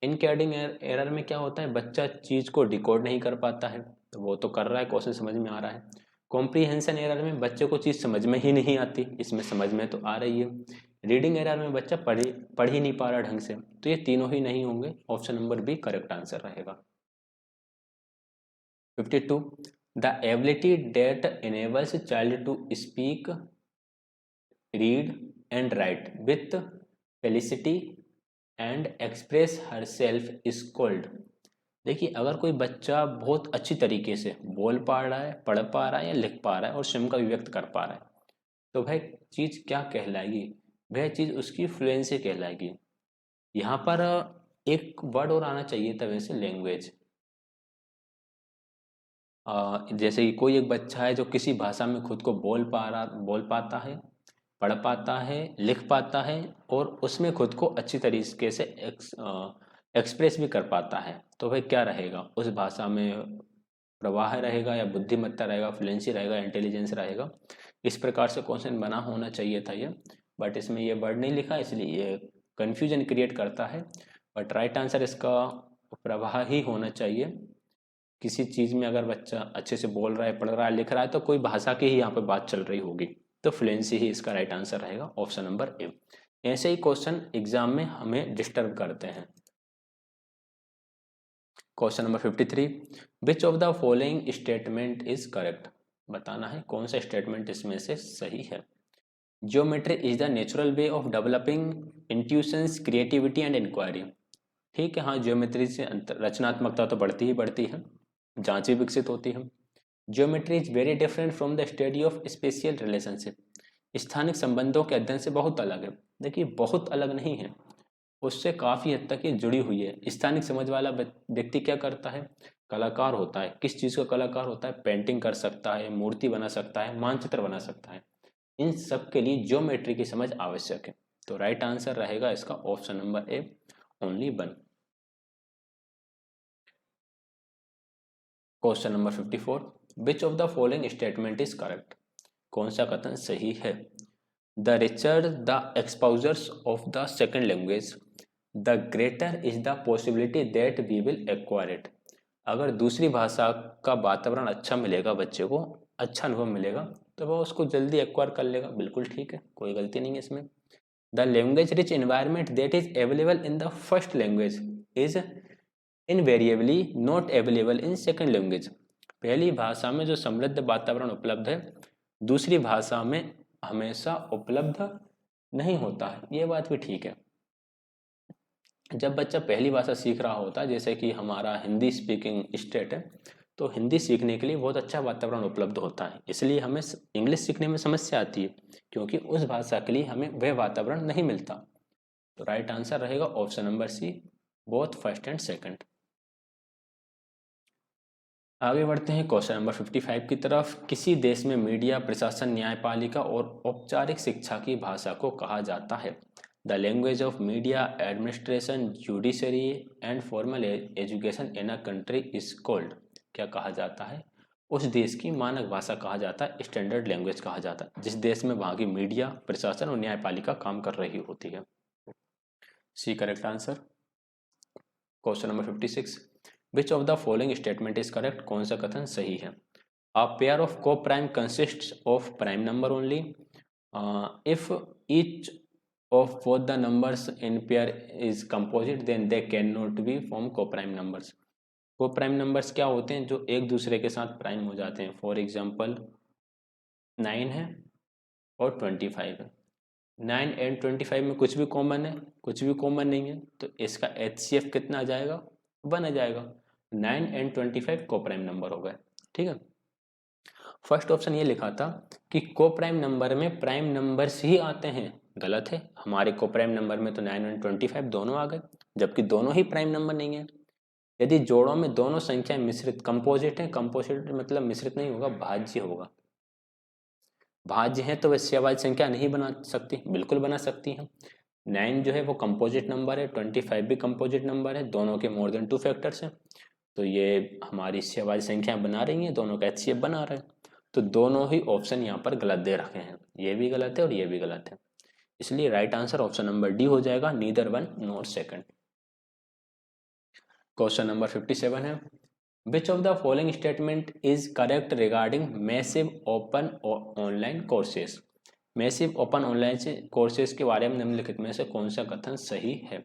इनकोडिंग एरर में क्या होता है, बच्चा चीज को डिकोड नहीं कर पाता है, तो वो तो कर रहा है, क्वेश्चन समझ में आ रहा है। कॉम्प्रीहेंशन एरर में बच्चे को चीज समझ में ही नहीं आती, इसमें समझ में तो आ रही है। रीडिंग एरर में बच्चा पढ़ ही नहीं पा रहा ढंग से, तो ये तीनों ही नहीं होंगे, option number B correct answer रहेगा। 52, the ability that enables child to speak, read and write with felicity and express herself is called. देखिए अगर कोई बच्चा बहुत अच्छी तरीके से बोल पा रहा है, पढ़ पा रहा है या लिख पा रहा है और स्वयं का व्यक्त कर पा रहा है, तो वह चीज़ क्या कहलाएगी, वह चीज़ उसकी फ्लुएंसी कहलाएगी। यहाँ पर एक वर्ड और आना चाहिए था वैसे, लैंग्वेज। जैसे कि कोई एक बच्चा है जो किसी भाषा में खुद को बोल पाता है, पढ़ पाता है, लिख पाता है और उसमें खुद को अच्छी तरीके से एक्सप्रेस भी कर पाता है, तो वह क्या रहेगा, उस भाषा में प्रवाह रहेगा या बुद्धिमत्ता रहेगा, फ्लुएंसी रहेगा, इंटेलिजेंस रहेगा। इस प्रकार से क्वेश्चन बना होना चाहिए था ये, बट इसमें ये वर्ड नहीं लिखा, इसलिए ये कन्फ्यूजन क्रिएट करता है। बट राइट आंसर इसका प्रवाह ही होना चाहिए। किसी चीज़ में अगर बच्चा अच्छे से बोल रहा है, पढ़ रहा है, लिख रहा है, तो कोई भाषा की ही यहाँ पे बात चल रही होगी, तो फ्लुएंसी ही इसका राइट आंसर रहेगा, ऑप्शन नंबर ए। ऐसे ही क्वेश्चन एग्जाम में हमें डिस्टर्ब करते हैं। Question number 53, which of the following statement is correct. बताना है कौन सा स्टेटमेंट इसमें से सही है। Geometry is the natural way of developing intuitions, creativity and inquiry. ठीक है, हाँ, ज्योमेट्री से रचनात्मकता तो बढ़ती ही बढ़ती है, जांच भी विकसित होती है। Geometry is very different from the study of spatial relationship. स्थानिक संबंधों के अध्ययन से बहुत अलग है। देखिए, बहुत अलग नहीं है, उससे काफ़ी हद तक ये जुड़ी हुई है। स्थानिक समझ वाला व्यक्ति क्या करता है, कलाकार होता है। किस चीज़ का कलाकार होता है, पेंटिंग कर सकता है, मूर्ति बना सकता है, मानचित्र बना सकता है। इन सब के लिए ज्योमेट्री की समझ आवश्यक है। तो राइट आंसर रहेगा इसका option number A, only one. Question number 54, which of the following statement is correct. कौन सा कथन सही है। The richer the exposures of the second language, the greater is the possibility that we will acquire it. अगर दूसरी भाषा का वातावरण अच्छा मिलेगा, बच्चे को अच्छा अनुभव मिलेगा, तो वह उसको जल्दी एक्वायर कर लेगा। बिल्कुल ठीक है, कोई गलती नहीं है इसमें। The language rich environment that is available in the first language is invariably not available in second language. पहली भाषा में जो समृद्ध वातावरण उपलब्ध है, दूसरी भाषा में हमेशा उपलब्ध नहीं होता है। ये बात भी ठीक है। जब बच्चा पहली भाषा सीख रहा होता है, जैसे कि हमारा हिंदी स्पीकिंग स्टेट है, तो हिंदी सीखने के लिए बहुत अच्छा वातावरण उपलब्ध होता है, इसलिए हमें इंग्लिश सीखने में समस्या आती है, क्योंकि उस भाषा के लिए हमें वह वातावरण नहीं मिलता। तो राइट आंसर रहेगा option number C, both first and second. आगे बढ़ते हैं क्वेश्चन नंबर 55 की तरफ। किसी देश में मीडिया, प्रशासन, न्यायपालिका और औपचारिक शिक्षा की भाषा को कहा जाता है। The language of media, administration, judiciary and formal education in a country is called. क्या कहा जाता है, उस देश की मानक भाषा कहा जाता है, स्टैंडर्ड लैंग्वेज कहा जाता है, जिस देश में वहाँ की मीडिया, प्रशासन और न्यायपालिका काम कर रही होती है। C correct answer. Question number 56, which of the following statement is correct. कौन सा कथन सही है। A pair of coprime consists of prime number only if each of both the numbers in pair is composite then they cannot be form co-prime numbers। co-prime numbers क्या होते हैं, जो एक दूसरे के साथ प्राइम हो जाते हैं। फॉर एग्जांपल 9 है और 25 है। 9 एंड 25 में कुछ भी कॉमन है, कुछ भी कॉमन नहीं है, तो इसका HCF कितना आ जाएगा, 1 आ जाएगा। 9 एंड 25 को प्राइम नंबर हो गए। ठीक है, फर्स्ट ऑप्शन ये लिखा था कि को प्राइम नंबर में प्राइम नंबर्स ही आते हैं, गलत है। हमारे को प्राइम नंबर में तो 9 और 25 दोनों आ गए, जबकि दोनों ही प्राइम नंबर नहीं है। यदि जोड़ों में दोनों संख्या मिश्रित कंपोजिट है, कंपोजिट मतलब मिश्रित नहीं होगा, भाज्य होगा। भाज्य है तो वह सेवाज्य संख्या नहीं बना सकती, बिल्कुल बना सकती है। 9 जो है वो कंपोजिट नंबर है, 25 भी कंपोजिट नंबर है, दोनों के मोर देन 2 फैक्टर्स हैं, तो ये हमारी सेवाज्य संख्या बना रही हैं, दोनों का HCF बना रहे हैं। तो दोनों ही ऑप्शन यहाँ पर गलत दे रखे हैं, ये भी गलत है और ये भी गलत है, इसलिए right answer option number D हो जाएगा, neither one nor second. Question number 57 है, which of the following statement is correct regarding massive open online courses. Massive open online courses के बारे में निम्नलिखित में से कौन सा कथन सही है।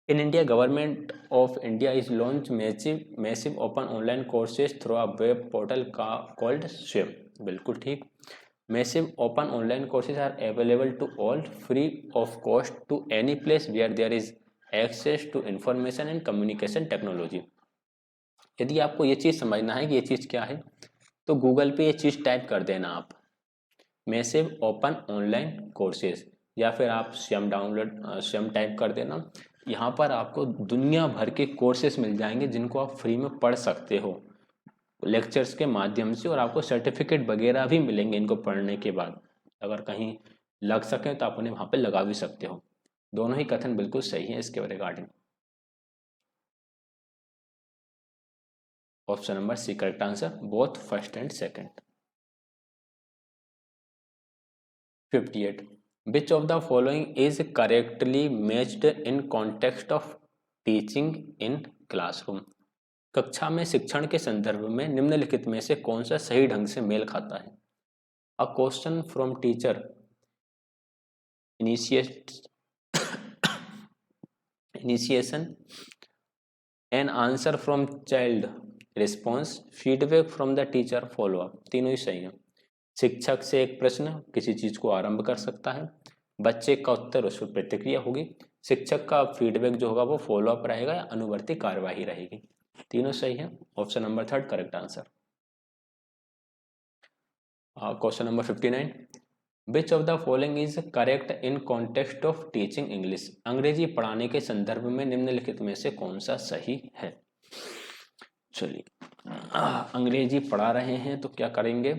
In India, government of India is launch massive open online courses through a web portal called Swayam. बिल्कुल ठीक। Massive open online courses are available to all free of cost to any place where there is access to information and communication technology. यदि आपको ये चीज़ समझना है कि ये चीज़ क्या है, तो गूगल पे ये चीज़ टाइप कर देना आप, मैसिव ओपन ऑनलाइन कोर्सेज, या फिर आप स्वयं टाइप कर देना। यहाँ पर आपको दुनिया भर के कोर्सेज मिल जाएंगे जिनको आप फ्री में पढ़ सकते हो लेक्चर्स के माध्यम से, और आपको सर्टिफिकेट वगैरह भी मिलेंगे इनको पढ़ने के बाद। अगर कहीं लग सके तो आप उन्हें वहाँ पे लगा भी सकते हो। दोनों ही कथन बिल्कुल सही है इसके regarding. Option number C correct answer, both first and second. 58, which of the following is correctly matched in context of teaching in classroom. कक्षा में शिक्षण के संदर्भ में निम्नलिखित में से कौन सा सही ढंग से मेल खाता है? A question from teacher initiation, an answer from child response, feedback from the teacher follow up. तीनों ही सही है। शिक्षक से एक प्रश्न किसी चीज को आरंभ कर सकता है, बच्चे का उत्तर उस पर प्रतिक्रिया होगी, शिक्षक का फीडबैक जो होगा वो फॉलो अप रहेगा या अनुवर्ती कार्यवाही रहेगी। तीनों सही है। Option number third correct answer. Question number 59, which of the following is correct in context of teaching English. अंग्रेजी पढ़ाने के संदर्भ में निम्नलिखित में से कौन सा सही है? चलिए, अंग्रेजी पढ़ा रहे हैं तो क्या करेंगे,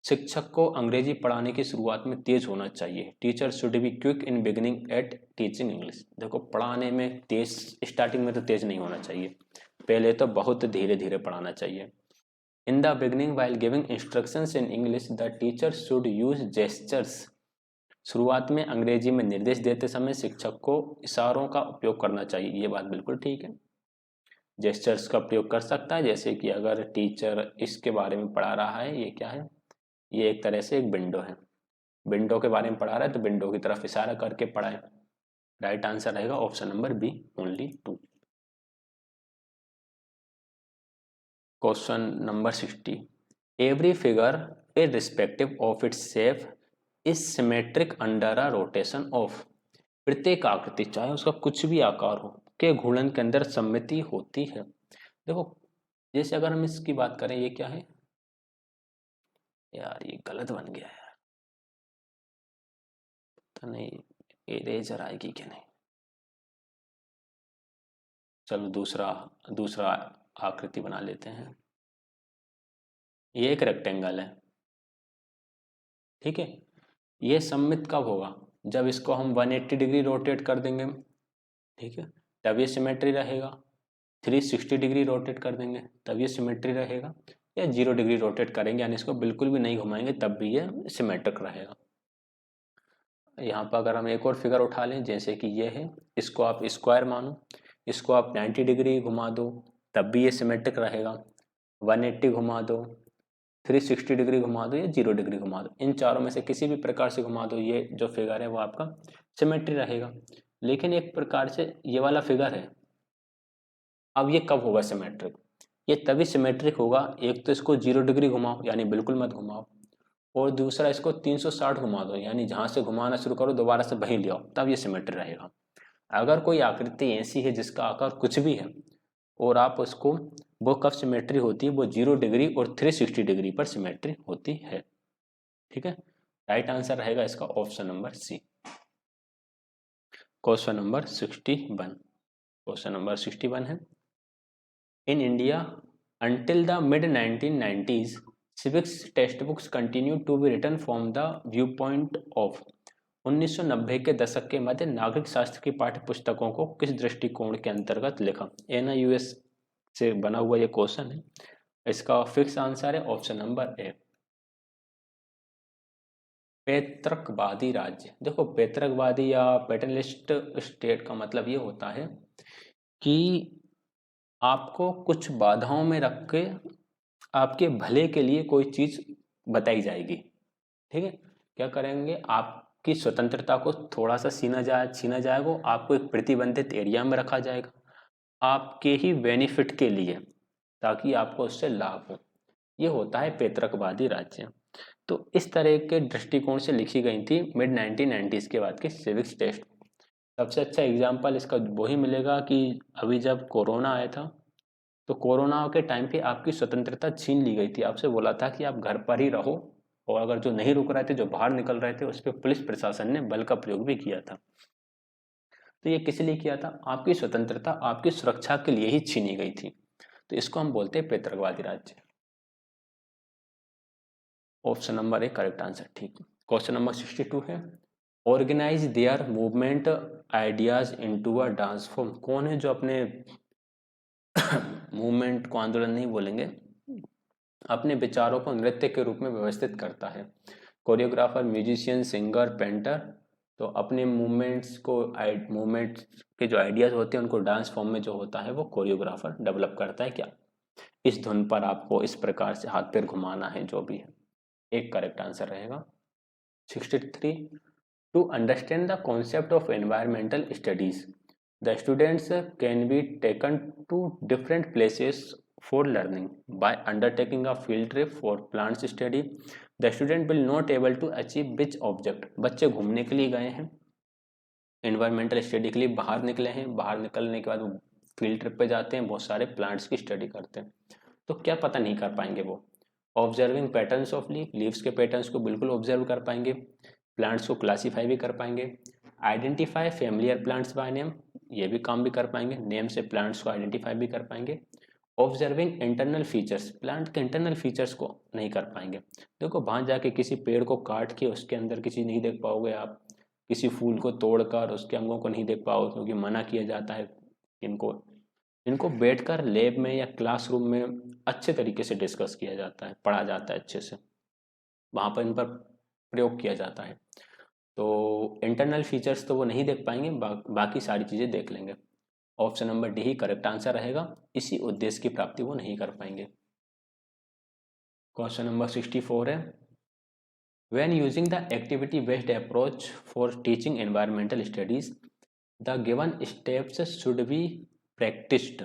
शिक्षक को अंग्रेजी पढ़ाने की शुरुआत में तेज होना चाहिए। Teacher should be quick in beginning eight teaching English. देखो, पढ़ाने में तेज, स्टार्टिंग में तो तेज नहीं होना चाहिए, पहले तो बहुत धीरे धीरे पढ़ाना चाहिए। In the beginning while giving instructions in English the teacher should use gestures. शुरुआत में अंग्रेजी में निर्देश देते समय शिक्षक को इशारों का उपयोग करना चाहिए। ये बात बिल्कुल ठीक है, जेस्चर्स का प्रयोग कर सकता है। जैसे कि अगर टीचर इसके बारे में पढ़ा रहा है, ये क्या है, ये एक तरह से एक विंडो है, विंडो के बारे में पढ़ा रहा है तो विंडो की तरफ इशारा करके पढ़ाए। राइट आंसर रहेगा option number B, only 2। Question number 60, every figure irrespective of its shape is symmetric under a rotation of. प्रत्येक आकृति, चाहे उसका कुछ भी आकार हो, के घूर्णन के अंदर सममिति होती है। देखो, जैसे अगर हम इसकी बात करें, ये क्या है यार, ये गलत बन गया है, तो नहीं इरेजर आएगी कि नहीं। चलो दूसरा आकृति बना लेते हैं। ये एक रेक्टेंगल है, ठीक है। ये सममित कब होगा, जब इसको हम 180 डिग्री रोटेट कर देंगे, ठीक है, तब ये सिमेट्री रहेगा। 360 डिग्री रोटेट कर देंगे तब ये सिमेट्री रहेगा, या 0 डिग्री रोटेट करेंगे यानी इसको बिल्कुल भी नहीं घुमाएंगे तब भी ये सिमेट्रिक रहेगा। यहाँ पर अगर हम एक और फिगर उठा लें, जैसे कि ये है, इसको आप स्क्वायर मानो, इसको आप 90 डिग्री घुमा दो तब भी ये सिमेट्रिक रहेगा, 180 घुमा दो, 360 डिग्री घुमा दो या 0 डिग्री घुमा दो, इन चारों में से किसी भी प्रकार से घुमा दो, ये जो फिगर है वो आपका सिमेट्री रहेगा। लेकिन एक प्रकार से ये वाला फिगर है, अब ये कब होगा सिमेट्रिक, ये तभी सिमेट्रिक होगा, एक तो इसको 0 डिग्री घुमाओ यानी बिल्कुल मत घुमाओ, और दूसरा इसको 360 घुमा दो यानी जहां से घुमाना शुरू करो दोबारा से वहीं ले आओ, तब ये सिमेट्री रहेगा। अगर कोई आकृति ऐसी है जिसका आकार कुछ भी है और आप उसको, वो कब सिमेट्री होती है, वो 0 डिग्री और 360 डिग्री पर सिमेट्री होती है, ठीक है। राइट आंसर रहेगा इसका option number C. Question number 61, question number 61 है, in India until the mid 1990s civics textbooks continue to be written from the viewpoint of। 1990 के दशक के मध्य नागरिक शास्त्र की पाठ्य पुस्तकों को किस दृष्टिकोण के अंतर्गत लिखा। NIUS से बना हुआ ये क्वेश्चन है, इसका फिक्स आंसर है ऑप्शन नंबर ए, पैतृकवादी राज्य। देखो, पैतृकवादी या पैटर्नलिस्ट स्टेट का मतलब ये होता है कि आपको कुछ बाधाओं में रख के आपके भले के लिए कोई चीज बताई जाएगी, ठीक है। क्या करेंगे, आपकी स्वतंत्रता को थोड़ा सा छीना जाएगा, आपको एक प्रतिबंधित एरिया में रखा जाएगा आपके ही बेनिफिट के लिए, ताकि आपको उससे लाभ हो। ये होता है पैतृकवादी राज्य। तो इस तरह के दृष्टिकोण से लिखी गई थी मिड 1990s के बाद की सिविक्स टेक्स्ट। सबसे अच्छा एग्जाम्पल इसका वही मिलेगा कि अभी जब कोरोना आया था, तो कोरोना के टाइम पे आपकी स्वतंत्रता छीन ली गई थी, आपसे बोला था कि आप घर पर ही रहो और अगर जो नहीं रुक रहे थे, जो बाहर निकल रहे थे, उस पर पुलिस प्रशासन ने बल का प्रयोग भी किया था। तो ये किस लिए किया था? आपकी स्वतंत्रता, आपकी सुरक्षा के लिए ही छीनी गई थी। तो इसको हम बोलते हैं पैतृकवादी राज्य। Option number A correct answer, ठीक। क्वेश्चन नंबर 62 है, organize their movement ideas into a dance form. कौन है जो अपने मूवमेंट को, आंदोलन नहीं बोलेंगे, अपने विचारों को नृत्य के रूप में व्यवस्थित करता है? Choreographer, musician, singer, painter. तो अपने मूवमेंट्स को, मूवमेंट्स के जो आइडियाज होते हैं उनको डांस फॉर्म में जो होता है वो कोरियोग्राफर डेवलप करता है। क्या इस धुन पर आपको इस प्रकार से हाथ पैर घुमाना है, जो भी है, एक करेक्ट आंसर रहेगा। 63, to understand the concept of environmental studies the students can be taken to different places for learning by undertaking a field trip for plants study the student will not able to achieve which object. बच्चे घूमने के लिए गए हैं, environmental study के लिए बाहर निकले हैं, बाहर निकलने के बाद वो फील्ड ट्रिप पे जाते हैं, बहुत सारे प्लांट्स की स्टडी करते हैं। तो क्या पता नहीं कर पाएंगे वो? ऑब्जर्विंग पैटर्न्स ऑफ लीव्स के पैटर्न्स को बिल्कुल ऑब्जर्व कर पाएंगे, प्लांट्स को क्लासीफाई भी कर पाएंगे, identify familiar plants by name, ये भी काम भी कर पाएंगे, नेम से प्लांट्स को आइडेंटिफाई भी कर पाएंगे। ऑब्जर्विंग इंटरनल फीचर्स, प्लांट के इंटरनल फीचर्स को नहीं कर पाएंगे। देखो वहाँ जाके किसी पेड़ को काट के उसके अंदर की चीज़ नहीं देख पाओगे आप, किसी फूल को तोड़कर उसके अंगों को नहीं देख पाओगे, क्योंकि मना किया जाता है। इनको इनको बैठकर लैब में या क्लासरूम में अच्छे तरीके से डिस्कस किया जाता है, पढ़ा जाता है अच्छे से, वहाँ पर इन पर प्रयोग किया जाता है। तो इंटरनल फीचर्स तो वो नहीं देख पाएंगे, बाकी सारी चीज़ें देख लेंगे। ऑप्शन नंबर डी ही करेक्ट आंसर रहेगा, इसी उद्देश्य की प्राप्ति वो नहीं कर पाएंगे। क्वेश्चन नंबर 64 है, when using the activity based approach for teaching environmental studies the given steps should be practiced.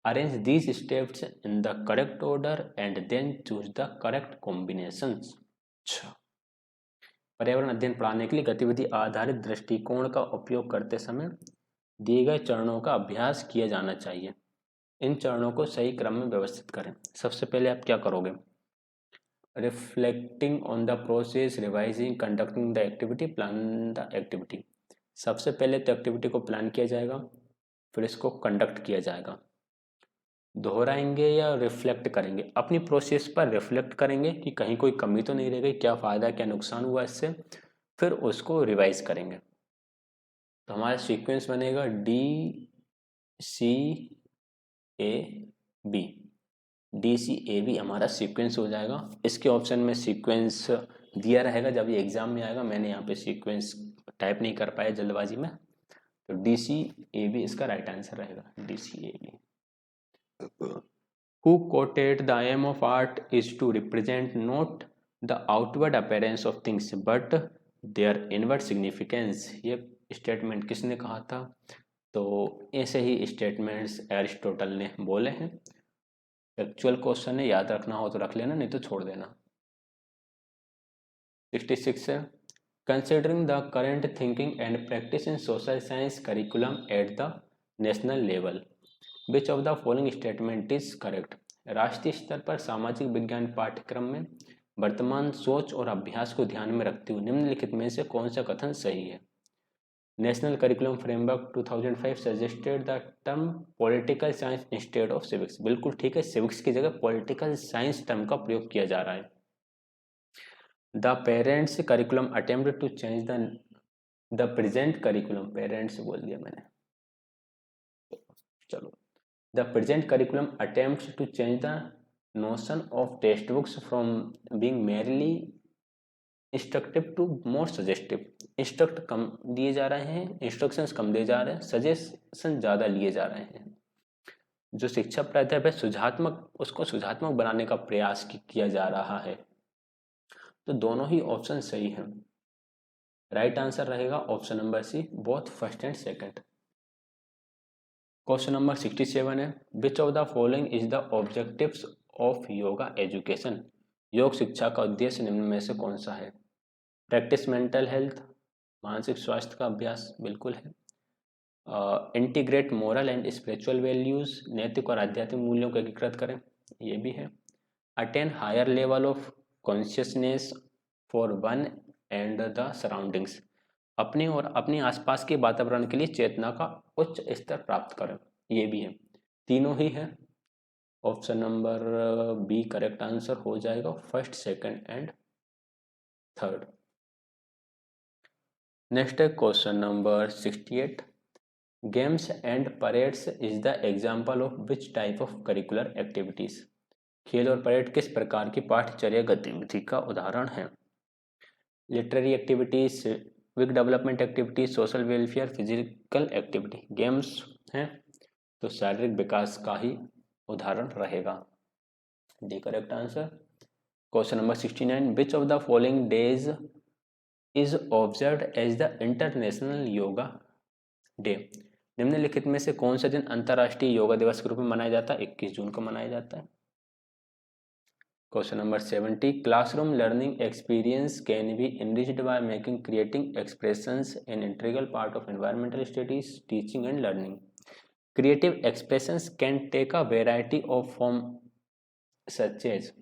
Arrange these steps in the correct order and then choose the correct combinations. अच्छा, पर्यावरण अध्ययन पढ़ाने के लिए गतिविधि आधारित दृष्टिकोण का उपयोग करते समय दिए गए चरणों का अभ्यास किया जाना चाहिए। इन चरणों को सही क्रम में व्यवस्थित करें। सबसे पहले आप क्या करोगे? Reflecting on the process, revising, conducting the activity, plan the activity. सबसे पहले तो एक्टिविटी को प्लान किया जाएगा, फिर इसको कंडक्ट किया जाएगा। दोहराएंगे या रिफ्लेक्ट करेंगे? अपनी प्रोसेस पर रिफ्लेक्ट करेंगे कि कहीं कोई कमी तो नहीं रह गई, क्या फ़ायदा क्या नुकसान हुआ इससे, फिर उसको रिवाइज करेंगे। तो हमारा सीक्वेंस बनेगा DCAB। DCAB हमारा सीक्वेंस हो जाएगा। इसके ऑप्शन में सीक्वेंस दिया रहेगा जब ये एग्जाम में आएगा, मैंने यहाँ पे सीक्वेंस टाइप नहीं कर पाया जल्दबाजी में, तो DCAB इसका राइट आंसर रहेगा, DCAB। Who quoted the aim of art is to represent not the outward appearance of things but their inward significance। ये स्टेटमेंट किसने कहा था? तो ऐसे ही स्टेटमेंट्स एरिस्टोटल ने बोले हैं। एक्चुअल क्वेश्चन है, याद रखना हो तो रख लेना, नहीं तो छोड़ देना। 66 है, considering the current thinking and practice in social science curriculum at the national level which of the following statement is correct. राष्ट्रीय स्तर पर सामाजिक विज्ञान पाठ्यक्रम में वर्तमान सोच और अभ्यास को ध्यान में रखते हुए निम्नलिखित में से कौन सा कथन सही है? National curriculum framework 2005 suggested the term political science instead of civics. बिल्कुल ठीक है, सिविक्स की जगह पॉलिटिकल साइंस टर्म का प्रयोग किया जा रहा है। The parents curriculum attempt to change the present curriculum, parents बोल दिया मैंने, चलो। The present curriculum attempts to change the notion of textbooks from being merely instructive to more suggestive। Instruct कम दिए जा रहे हैं, इंस्ट्रक्शंस कम दिए जा रहे हैं, सजेशन ज़्यादा लिए जा रहे हैं। जो शिक्षा प्राध्यापक है सुझात्मक, उसको सुझात्मक बनाने का प्रयास किया जा रहा है। तो दोनों ही ऑप्शन सही हैं। राइट आंसर रहेगा option number C, both first and second. Question number 67 है, which of the following is the objectives of yoga education. योग शिक्षा का उद्देश्य निम्न में से कौन सा है? प्रैक्टिस मेंटल हेल्थ, मानसिक स्वास्थ्य का अभ्यास, बिल्कुल है। Integrate moral and spiritual values, नैतिक और आध्यात्मिक मूल्यों को एकीकृत करें, ये भी है। Attain higher level of consciousness for one and the surroundings, अपने और अपने आसपास के वातावरण के लिए चेतना का उच्च स्तर प्राप्त करें। ये भी है, तीनों ही है। Option number B correct answer हो जाएगा, first, second and third. Next है question number 68। Games and parades is the example of which type of curricular activities? खेल और परेड किस प्रकार की पाठ्यचर्या गतिविधि का उदाहरण है? Literary activities, civic development activities, social welfare, physical activity. Games हैं तो शारीरिक विकास का ही उदाहरण रहेगा। D correct answer. Question number 69। Which of the following days is observed as the international yoga day? निम्नलिखित में से कौन सा दिन अंतर्राष्ट्रीय योगा दिवस के रूप में मनाया जाता है? 21 जून को मनाया जाता है। Question number 70। Classroom learning experience can be enriched by making creating expressions an integral part of environmental studies, teaching and learning. Creative expressions can take a variety of form such as.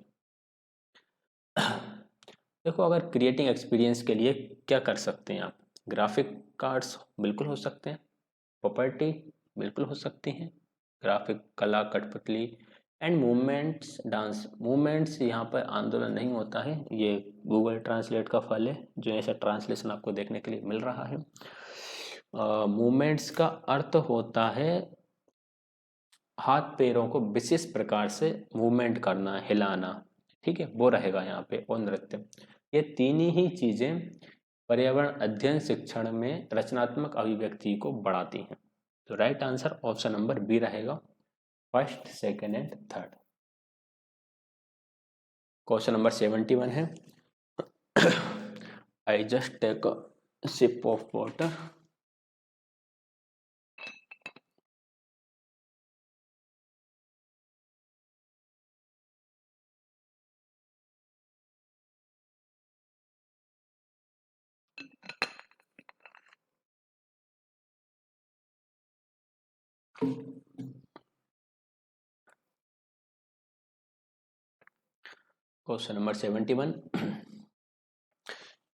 देखो, अगर creating experience के लिए क्या कर सकते हैं आप? Graphic cards बिल्कुल हो सकते हैं, प्रॉपर्टी बिल्कुल हो सकती हैं, ग्राफिक कला, कठपुतली एंड मूवमेंट्स, डांस। मूवमेंट्स यहाँ पर आंदोलन नहीं होता है, ये गूगल ट्रांसलेट का फल है जो ऐसा ट्रांसलेशन आपको देखने के लिए मिल रहा है। मूवमेंट्स का अर्थ होता है हाथ पैरों को विशेष प्रकार से मूवमेंट करना, हिलाना, ठीक है, वो रहेगा यहाँ पे। और नृत्य, ये तीन ही चीजें पर्यावरण अध्ययन शिक्षण में रचनात्मक अभिव्यक्ति को बढ़ाती हैं। तो right answer option number B रहेगा, first, second and third. Question number 71 है। I just take a sip of water. Question number 71।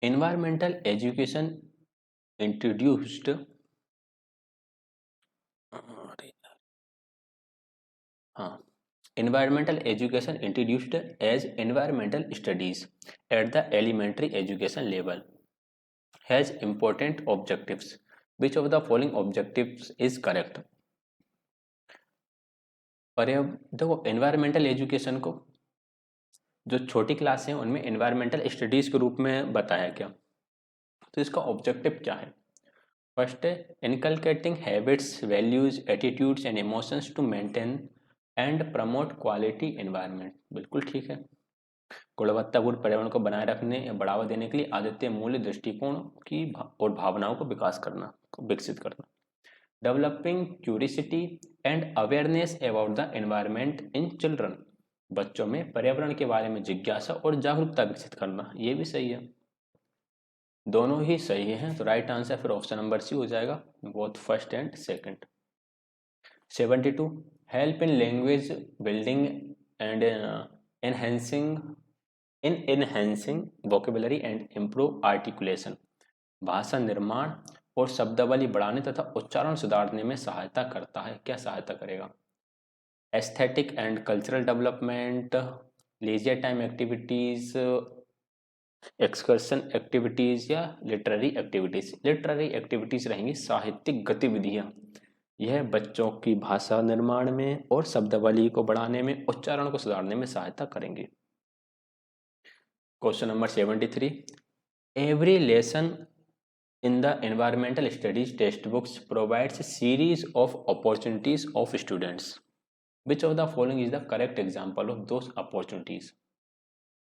environmental education introduced environmental education introduced as environmental studies at the elementary education level has important objectives. Which of the following objectives is correct? देखो, environmental education को जो छोटी class है उनमें environmental studies के रूप में बताया गया। तो इसका ऑब्जेक्टिव क्या है? फर्स्ट है inculcating habits, values, attitudes and emotions to maintain and promote quality environment. बिल्कुल ठीक है। गुणवत्तापूर्ण पर्यावरण को बनाए रखने या बढ़ावा देने के लिए आदित्य मूल्य, दृष्टिकोण की और भावनाओं को विकास करना, विकसित करना। Developing curiosity and awareness about the environment in children, बच्चों में पर्यावरण के बारे में जिज्ञासा और जागरूकता विकसित करना। ये भी सही है, दोनों ही सही हैं। तो राइट आंसर फिर ऑप्शन नंबर सी हो जाएगा, both first and second. 72 help in language building and enhancing vocabulary and improve articulation, भाषा निर्माण और शब्दावली बढ़ाने तथा उच्चारण सुधारने में सहायता करता है। क्या सहायता करेगा? Aesthetic and cultural development, leisure time activities, excursion activities या लिटरेरी एक्टिविटीज। लिटरेरी एक्टिविटीज रहेंगी साहित्यिक गतिविधियां, यह बच्चों की भाषा निर्माण में और शब्दावली को बढ़ाने में, उच्चारण को सुधारने में सहायता करेंगे। Question number 73 every lesson in the environmental studies textbooks provides a series of opportunities of students. Which of the following is the correct example of those opportunities?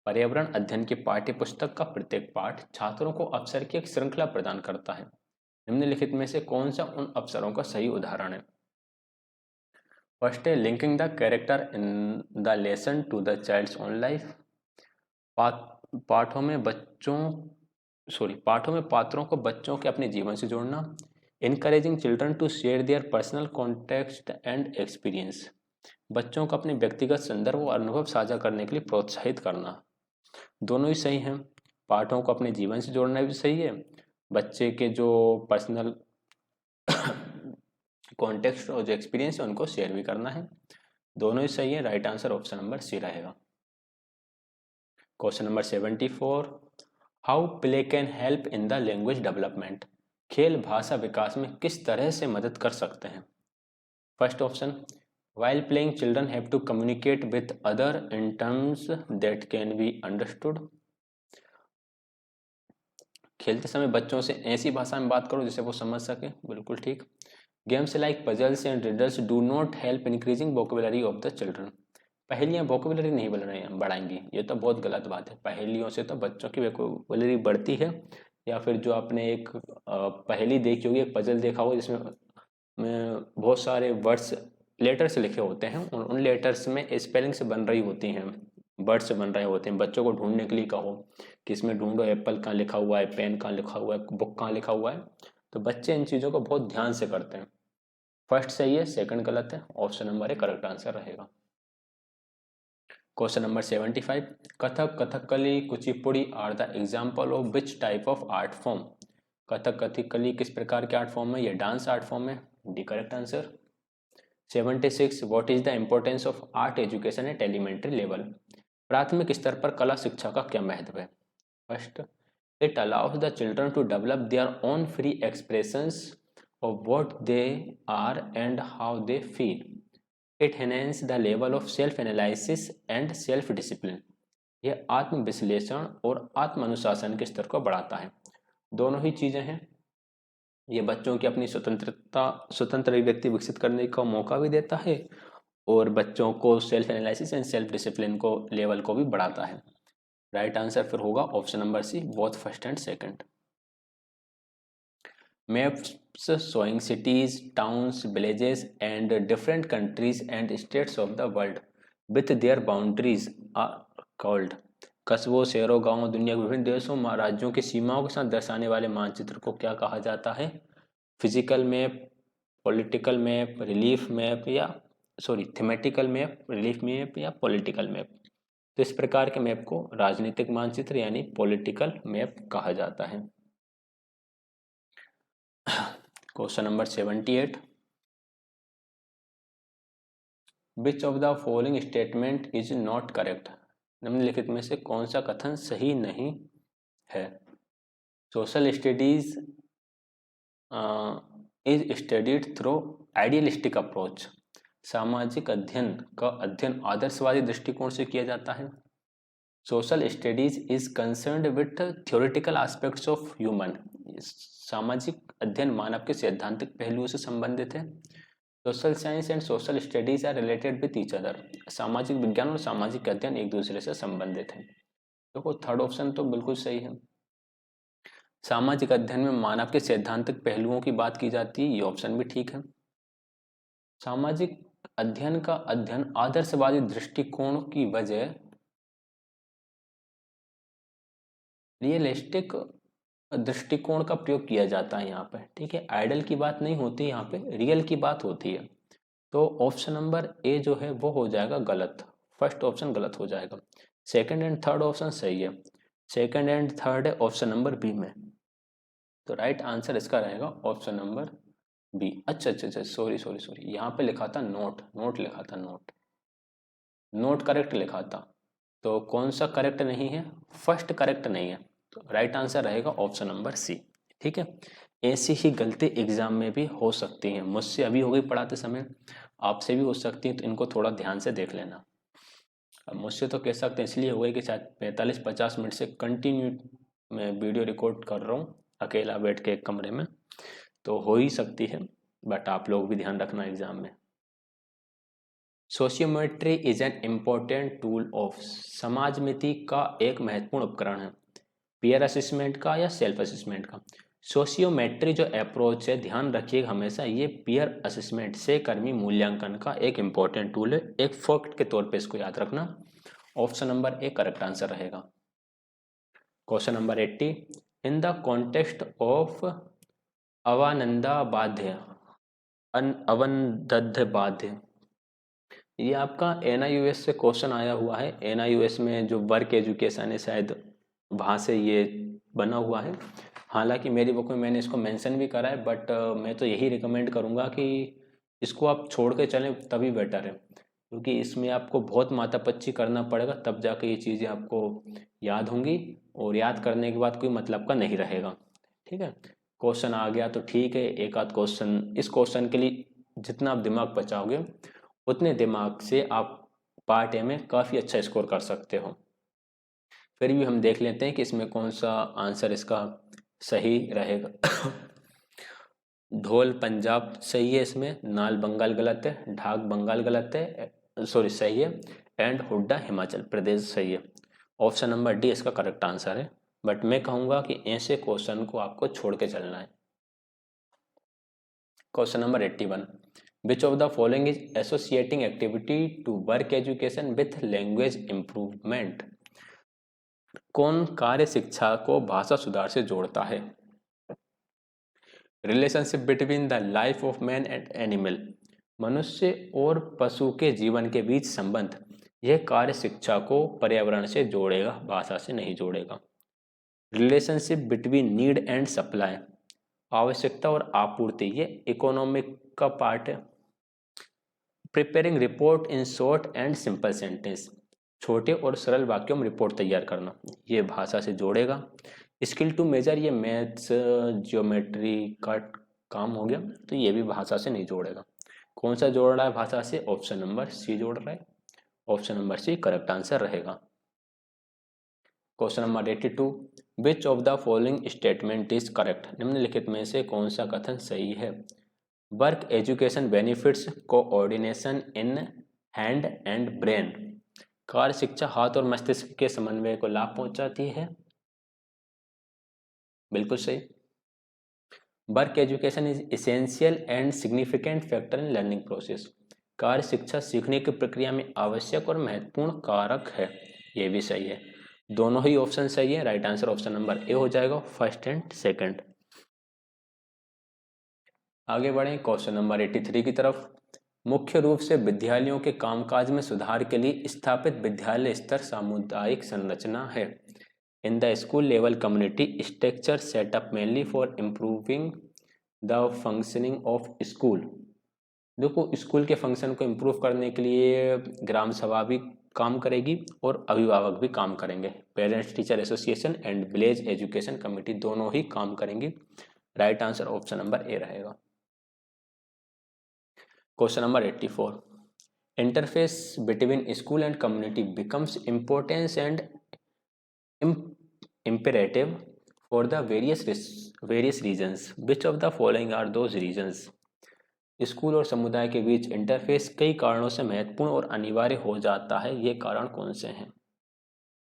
पर्यावरण अध्ययन की पाठ्य पुस्तक का प्रत्येक पाठ छात्रों को अवसर की एक श्रृंखला प्रदान करता है। निम्नलिखित में से कौन सा उन अवसरों का सही उदाहरण है? फर्स्ट है linking the character in the lesson to the child's own life, पाठों में पात्रों को बच्चों के अपने जीवन से जोड़ना। Encouraging children to share their personal context and experience, बच्चों को अपने व्यक्तिगत संदर्भ और अनुभव साझा करने के लिए प्रोत्साहित करना। दोनों ही सही हैं। पाठों को अपने जीवन से जोड़ना भी सही है, बच्चे के जो पर्सनल कॉन्टेक्स्ट और जो एक्सपीरियंस है उनको शेयर भी करना है। दोनों ही सही है। Right answer option number C रहेगा। Question number 74, how play can help in the language development. खेल भाषा विकास में किस तरह से मदद कर सकते हैं। First option, while playing children have to communicate with other in terms that can be understood। खेलते समय बच्चों से ऐसी भाषा में बात करो जिसे वो समझ सके, बिल्कुल ठीक। Games like puzzles and riddles do not help increasing vocabulary of the children. पहेलियां वोकेबुलरी नहीं बढ़ाएंगी, ये तो बहुत गलत बात है। पहेलियों से तो बच्चों की वोकेबुलरी बढ़ती है। या फिर जो आपने एक पहेली देखी होगी, एक पजल देखा होगा जिसमें बहुत सारे वर्ड्स लेटर्स लिखे होते हैं, उन लेटर्स में स्पेलिंग से बन रही होती हैं, वर्ड से बन रहे होते हैं। बच्चों को ढूंढने के लिए कहो कि इसमें ढूंढो एप्पल कहाँ लिखा हुआ है, पेन कहाँ लिखा हुआ है, बुक कहाँ लिखा हुआ है, तो बच्चे इन चीज़ों को बहुत ध्यान से करते हैं। फर्स्ट सही है, सेकंड गलत है। Option number A correct answer रहेगा। Question number 75, Kathak, Kathakali, Kuchipudi are the example of which type of art form. Kathak Kathakali किस प्रकार के आर्ट फॉर्म है, ये डांस आर्ट फॉर्म है, D correct answer. 76, what is the importance of art education at elementary level. प्राथमिक स्तर पर कला शिक्षा का क्या महत्व है। First, it allows the children to develop their own free expressions of what they are and how they feel. It enhance the level of self analysis and self discipline. यह आत्म विश्लेषण और आत्म अनुशासन के स्तर को बढ़ाता है। दोनों ही चीजें हैं। ये बच्चों की अपनी स्वतंत्र व्यक्ति विकसित करने का मौका भी देता है और बच्चों को self analysis and self discipline को लेवल को भी बढ़ाता है। राइट आंसर फिर होगा option number C, both first and second. Maps showing cities, towns, villages, and different countries and states of the world with their boundaries are called। कस्बों, शहरों, गांवों, दुनिया के विभिन्न देशों, राज्यों की सीमाओं के साथ दर्शाने वाले मानचित्र को क्या कहा जाता है। Physical map, political map, relief map या थीमेटिकल मैप, रिलीफ मैप या पॉलिटिकल मैप। तो इस प्रकार के मैप को राजनीतिक मानचित्र यानी पॉलिटिकल मैप कहा जाता है। Question number 78, which of the following statement is not correct. निम्नलिखित में से कौन सा कथन सही नहीं है। Social studies is studied through idealistic approach. सामाजिक अध्ययन का अध्ययन आदर्शवादी दृष्टिकोण से किया जाता है। Social studies is concerned with theoretical aspects of human. सामाजिक अध्ययन मानव के सैद्धांतिक पहलुओं से संबंधित है। Social science and social studies are related with each other. सामाजिक विज्ञान और सामाजिक अध्ययन एक दूसरे से संबंधित है। देखो थर्ड ऑप्शन तो बिल्कुल सही है। सामाजिक अध्ययन में मानव के सैद्धांतिक पहलुओं की बात की जाती है, ये ऑप्शन भी ठीक है। सामाजिक अध्ययन का अध्ययन आदर्शवादी दृष्टिकोण की वजह रियलिस्टिक दृष्टिकोण का प्रयोग किया जाता है यहाँ पे, ठीक है। आइडल की बात नहीं होती, यहाँ पे रियल की बात होती है। तो ऑप्शन नंबर ए जो है वो हो जाएगा गलत, फर्स्ट ऑप्शन गलत हो जाएगा। सेकंड एंड थर्ड ऑप्शन सही है। सेकंड एंड थर्ड है ऑप्शन नंबर बी में, तो राइट आंसर इसका रहेगा ऑप्शन नंबर बी। अच्छा, सॉरी, यहाँ पे लिखा था नोट लिखा था, नोट करेक्ट लिखा था। तो कौन सा करेक्ट नहीं है, फर्स्ट करेक्ट नहीं है, तो राइट आंसर रहेगा ऑप्शन नंबर सी, ठीक है। ऐसी ही गलती एग्जाम में भी हो सकती हैं, मुझसे अभी हो गई पढ़ाते समय, आपसे भी हो सकती है, तो इनको थोड़ा ध्यान से देख लेना। अब मुझसे तो कह सकते हैं इसलिए हो गई कि शायद 45-50 मिनट से कंटिन्यू मैं वीडियो रिकॉर्ड कर रहा हूँ अकेला बैठ के एक कमरे में, तो हो ही सकती है, बट आप लोग भी ध्यान रखना एग्जाम में। Sociometry is an important tool of. समाजमिति का एक महत्वपूर्ण उपकरण है, पीयर असेसमेंट का या सेल्फ असेसमेंट का। सोशियोमेट्री जो अप्रोच है, ध्यान रखिएगा हमेशा, ये पीयर असेसमेंट से कर्मी मूल्यांकन का एक इम्पोर्टेंट टूल है। एक फैक्ट के तौर पे इसको याद रखना। Option number A correct answer रहेगा। Question number 80, in the context of अवनंदा बाध्य, अवनदध्य बाध्य, ये आपका NIOS से क्वेश्चन आया हुआ है। NIOS में जो वर्क एजुकेशन है शायद वहाँ से ये बना हुआ है। हालांकि मेरी बुक में मैंने इसको मेंशन भी करा है, बट मैं तो यही रिकमेंड करूँगा कि इसको आप छोड़ के चलें तभी बेटर है, क्योंकि इसमें आपको बहुत माथापच्ची करना पड़ेगा, तब जाके ये चीज़ें आपको याद होंगी, और याद करने के बाद कोई मतलब का नहीं रहेगा। ठीक है, क्वेश्चन आ गया तो ठीक है, एक आध क्वेश्चन, इस क्वेश्चन के लिए जितना आप दिमाग बचाओगे उतने दिमाग से आप पार्ट ए में काफ़ी अच्छा स्कोर कर सकते हो। फिर भी हम देख लेते हैं कि इसमें कौन सा आंसर इसका सही रहेगा। ढोल पंजाब सही है, इसमें नाल बंगाल गलत है, ढाक बंगाल गलत है, सॉरी सही है, एंड हुड्डा हिमाचल प्रदेश सही है। ऑप्शन नंबर डी इसका करेक्ट आंसर है, बट मैं कहूँगा कि ऐसे क्वेश्चन को आपको छोड़ के चलना है। Question number 81, which of the following is associating activity to work education with language improvement. कौन कार्य शिक्षा को भाषा सुधार से जोड़ता है? Relationship between the life of man and animal, मनुष्य और पशु के जीवन के बीच संबंध, यह कार्य शिक्षा को पर्यावरण से जोड़ेगा, भाषा से नहीं जोड़ेगा। Relationship between need and supply, आवश्यकता और आपूर्ति, ये इकोनॉमिक का पार्ट है। Preparing report in short and simple sentence, छोटे और सरल वाक्यों में रिपोर्ट तैयार करना, ये भाषा से जोड़ेगा। स्किल टू मेजर, ये मैथ्स ज्योमेट्री का काम हो गया, तो ये भी भाषा से नहीं जोड़ेगा। कौन सा जोड़ रहा है भाषा से? ऑप्शन नंबर सी जोड़ रहा है, option number C correct answer रहेगा। Question number 82, which of the following statement is correct, निम्नलिखित में से कौन सा कथन सही है? Work education benefits coordination in hand and brain, कार्य शिक्षा हाथ और मस्तिष्क के समन्वय को लाभ पहुंचाती है, बिल्कुल सही। Work education is essential and significant factor in learning process, कार्य शिक्षा सीखने की प्रक्रिया में आवश्यक और महत्वपूर्ण कारक है, ये भी सही है। दोनों ही ऑप्शन सही है, राइट आंसर ऑप्शन नंबर ए हो जाएगा, फर्स्ट एंड सेकंड। आगे बढ़ें क्वेश्चन नंबर 83 की तरफ। मुख्य रूप से विद्यालयों के कामकाज में सुधार के लिए स्थापित विद्यालय स्तर सामुदायिक संरचना है। In the school level community structure setup mainly for improving the functioning of school. देखो, स्कूल के फंक्शन को इम्प्रूव करने के लिए ग्राम सभा भी काम करेगी और अभिभावक भी काम करेंगे। Parents teacher association and village education committee दोनों ही काम करेंगी। Right answer option number A रहेगा। Question number 84, interface between school and community becomes importance and imperative for the various reasons, which of the following are those reasons? School और समुदाय के बीच interface कई कारणों से महत्वपूर्ण और अनिवार्य हो जाता है, ये कारण कौन से हैं?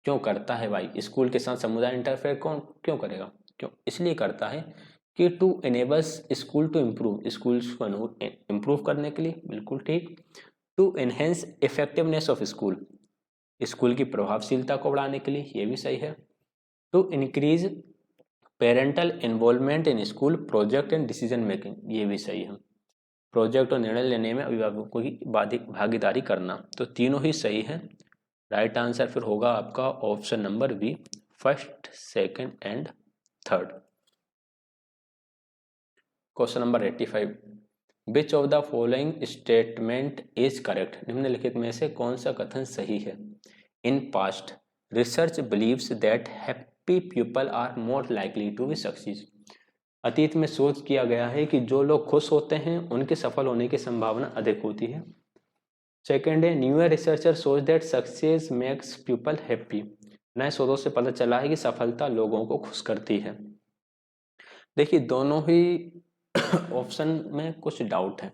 क्यों करता है भाई? स्कूल के साथ समुदाय इंटरफेयर कौन क्यों करेगा? क्यों? इसलिए करता है कि to enables school to improve, schools को इम्प्रूव करने के लिए, बिल्कुल ठीक। To enhance effectiveness of school, school की प्रभावशीलता को बढ़ाने के लिए, ये भी सही है। To increase parental involvement in school project and decision making, ये भी सही है। प्रोजेक्ट और निर्णय लेने में अभिभावकों की भागीदारी करना, तो तीनों ही सही है। राइट आंसर फिर होगा आपका option number B, first second and third. Question number 85, which of the following statement is correct, निम्नलिखित में से कौन सा कथन सही है? In past research believes that happy people are more likely to be succeed, अतीत में शोध किया गया है कि जो लोग खुश होते हैं उनके सफल होने की संभावना अधिक होती है। सेकेंड है, न्यूअर रिसर्चर सोच that success makes people happy, नए शोधों से पता चला है कि सफलता लोगों को खुश करती है। देखिए, दोनों ही ऑप्शन में कुछ डाउट है,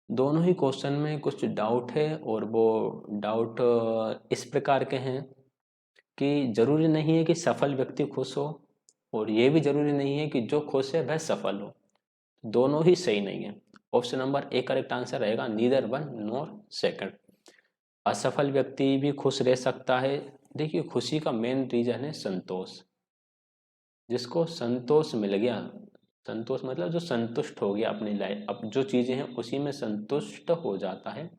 दोनों ही क्वेश्चन में कुछ डाउट है, और वो डाउट इस प्रकार के हैं कि जरूरी नहीं है कि सफल व्यक्ति खुश हो, और ये भी जरूरी नहीं है कि जो खुश है वह सफल हो, दोनों ही सही नहीं है। Option number A correct answer रहेगा, नीदर वन नॉर सेकंड। असफल व्यक्ति भी खुश रह सकता है। देखिए, खुशी का मेन रीजन है संतोष, जिसको संतोष मिल गया, संतोष मतलब जो संतुष्ट हो गया अपनी लाइफ, अब जो चीजें हैं उसी में संतुष्ट हो जाता है,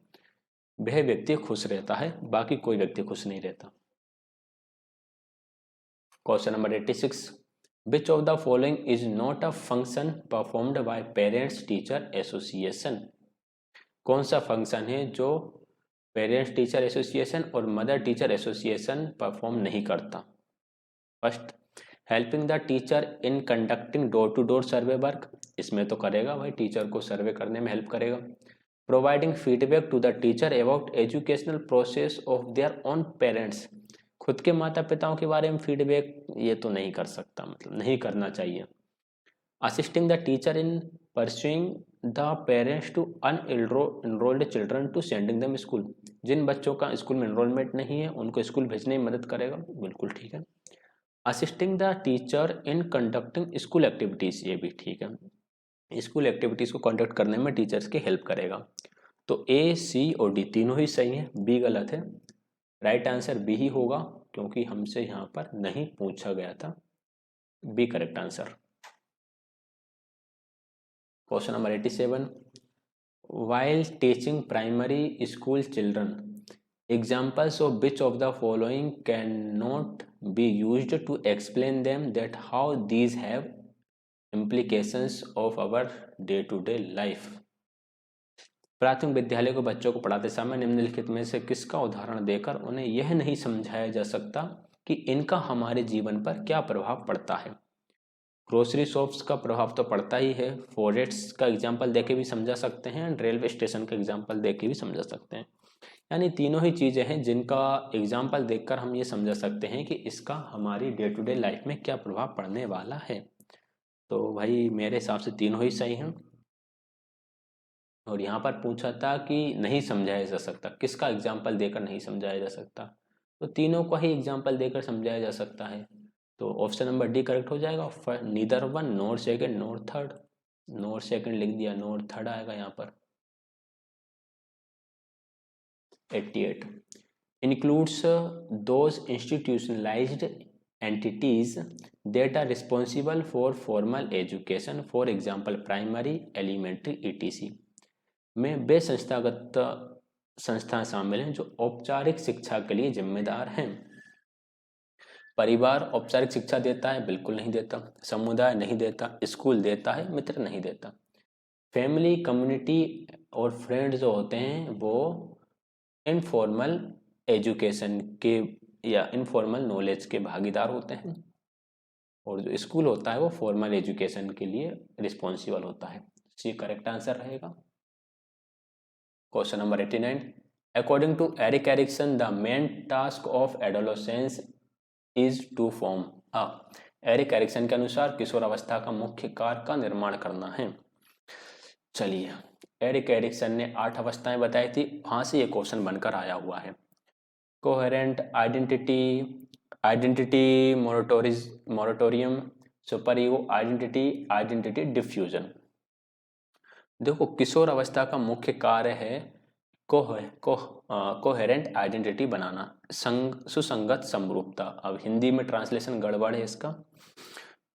वह व्यक्ति खुश रहता है, बाकी कोई व्यक्ति खुश नहीं रहता। Question number 86, which of the following is not a function performed by parents teacher association? कौन सा फंक्शन है जो पेरेंट्स टीचर एसोसिएशन और मदर टीचर एसोसिएशन परफॉर्म नहीं करता? First, helping the teacher in conducting door to door survey work, इसमें तो करेगा भाई, टीचर को सर्वे करने में हेल्प करेगा। Providing feedback to the teacher about educational process of their own parents, खुद के माता पिताओं के बारे में फीडबैक ये तो नहीं कर सकता, मतलब नहीं करना चाहिए। Assisting the teacher in pursuing the parents to unenrolled children to sending them school, जिन बच्चों का स्कूल में एनरोलमेंट नहीं है उनको स्कूल भेजने में मदद करेगा, बिल्कुल ठीक है। Assisting the teacher in conducting school activities, ये भी ठीक है, स्कूल एक्टिविटीज़ को कंडक्ट करने में टीचर्स की हेल्प करेगा। तो ए, सी और डी तीनों ही सही है, बी गलत है। राइट आंसर बी ही होगा क्योंकि हमसे यहाँ पर नहीं पूछा गया था। B correct answer. Question number 87, while teaching primary school children, examples of which of the following cannot be used to explain them that how these have implications of our day to day life? प्राथमिक विद्यालय को बच्चों को पढ़ाते समय निम्नलिखित में से किसका उदाहरण देकर उन्हें यह नहीं समझाया जा सकता कि इनका हमारे जीवन पर क्या प्रभाव पड़ता है? ग्रोसरी शॉप्स का प्रभाव तो पड़ता ही है, फॉरेस्ट्स का एग्जाम्पल देके भी समझा सकते हैं, रेलवे स्टेशन का एग्जाम्पल देके भी समझा सकते हैं। यानी तीनों ही चीज़ें हैं जिनका एग्जाम्पल देखकर हम ये समझा सकते हैं कि इसका हमारी डे टू डे लाइफ में क्या प्रभाव पड़ने वाला है। तो भाई मेरे हिसाब से तीनों ही सही हैं। और यहाँ पर पूछा था कि नहीं समझाया जा सकता, किसका एग्जाम्पल देकर नहीं समझाया जा सकता, तो तीनों का ही एग्जाम्पल देकर समझाया जा सकता है। तो ऑप्शन नंबर डी करेक्ट हो जाएगा। Neither one, nor second nor third, nor second लिख दिया, नॉर थर्ड आएगा यहाँ पर। 88, includes those institutionalized entities that are responsible for formal education, for example primary, elementary, etc. में वे संस्थाएं शामिल हैं जो औपचारिक शिक्षा के लिए जिम्मेदार हैं। परिवार औपचारिक शिक्षा देता है? बिल्कुल नहीं देता। समुदाय नहीं देता। स्कूल देता है, मित्र नहीं देता। फैमिली, कम्युनिटी और फ्रेंड्स जो होते हैं वो इनफॉर्मल एजुकेशन के या इनफॉर्मल नॉलेज के भागीदार होते हैं, और जो स्कूल होता है वो फॉर्मल एजुकेशन के लिए रिस्पॉन्सिबल होता है। सी करेक्ट आंसर रहेगा। Question number 89, according to Erik Erikson the main task of adolescence is to form a, Erik Erikson के अनुसार किशोर अवस्था का मुख्य कार्य का निर्माण करना है। चलिए, एरिक एरिक्सन ने 8 अवस्थाएं बताई थी, वहां से ये क्वेश्चन बनकर आया हुआ है। Coherent identity moratorium, super ego identity diffusion. देखो, किशोर अवस्था का मुख्य कार्य है कोहेरेंट आइडेंटिटी बनाना, सुसंगत समरूपता। अब हिंदी में ट्रांसलेशन गड़बड़ है इसका।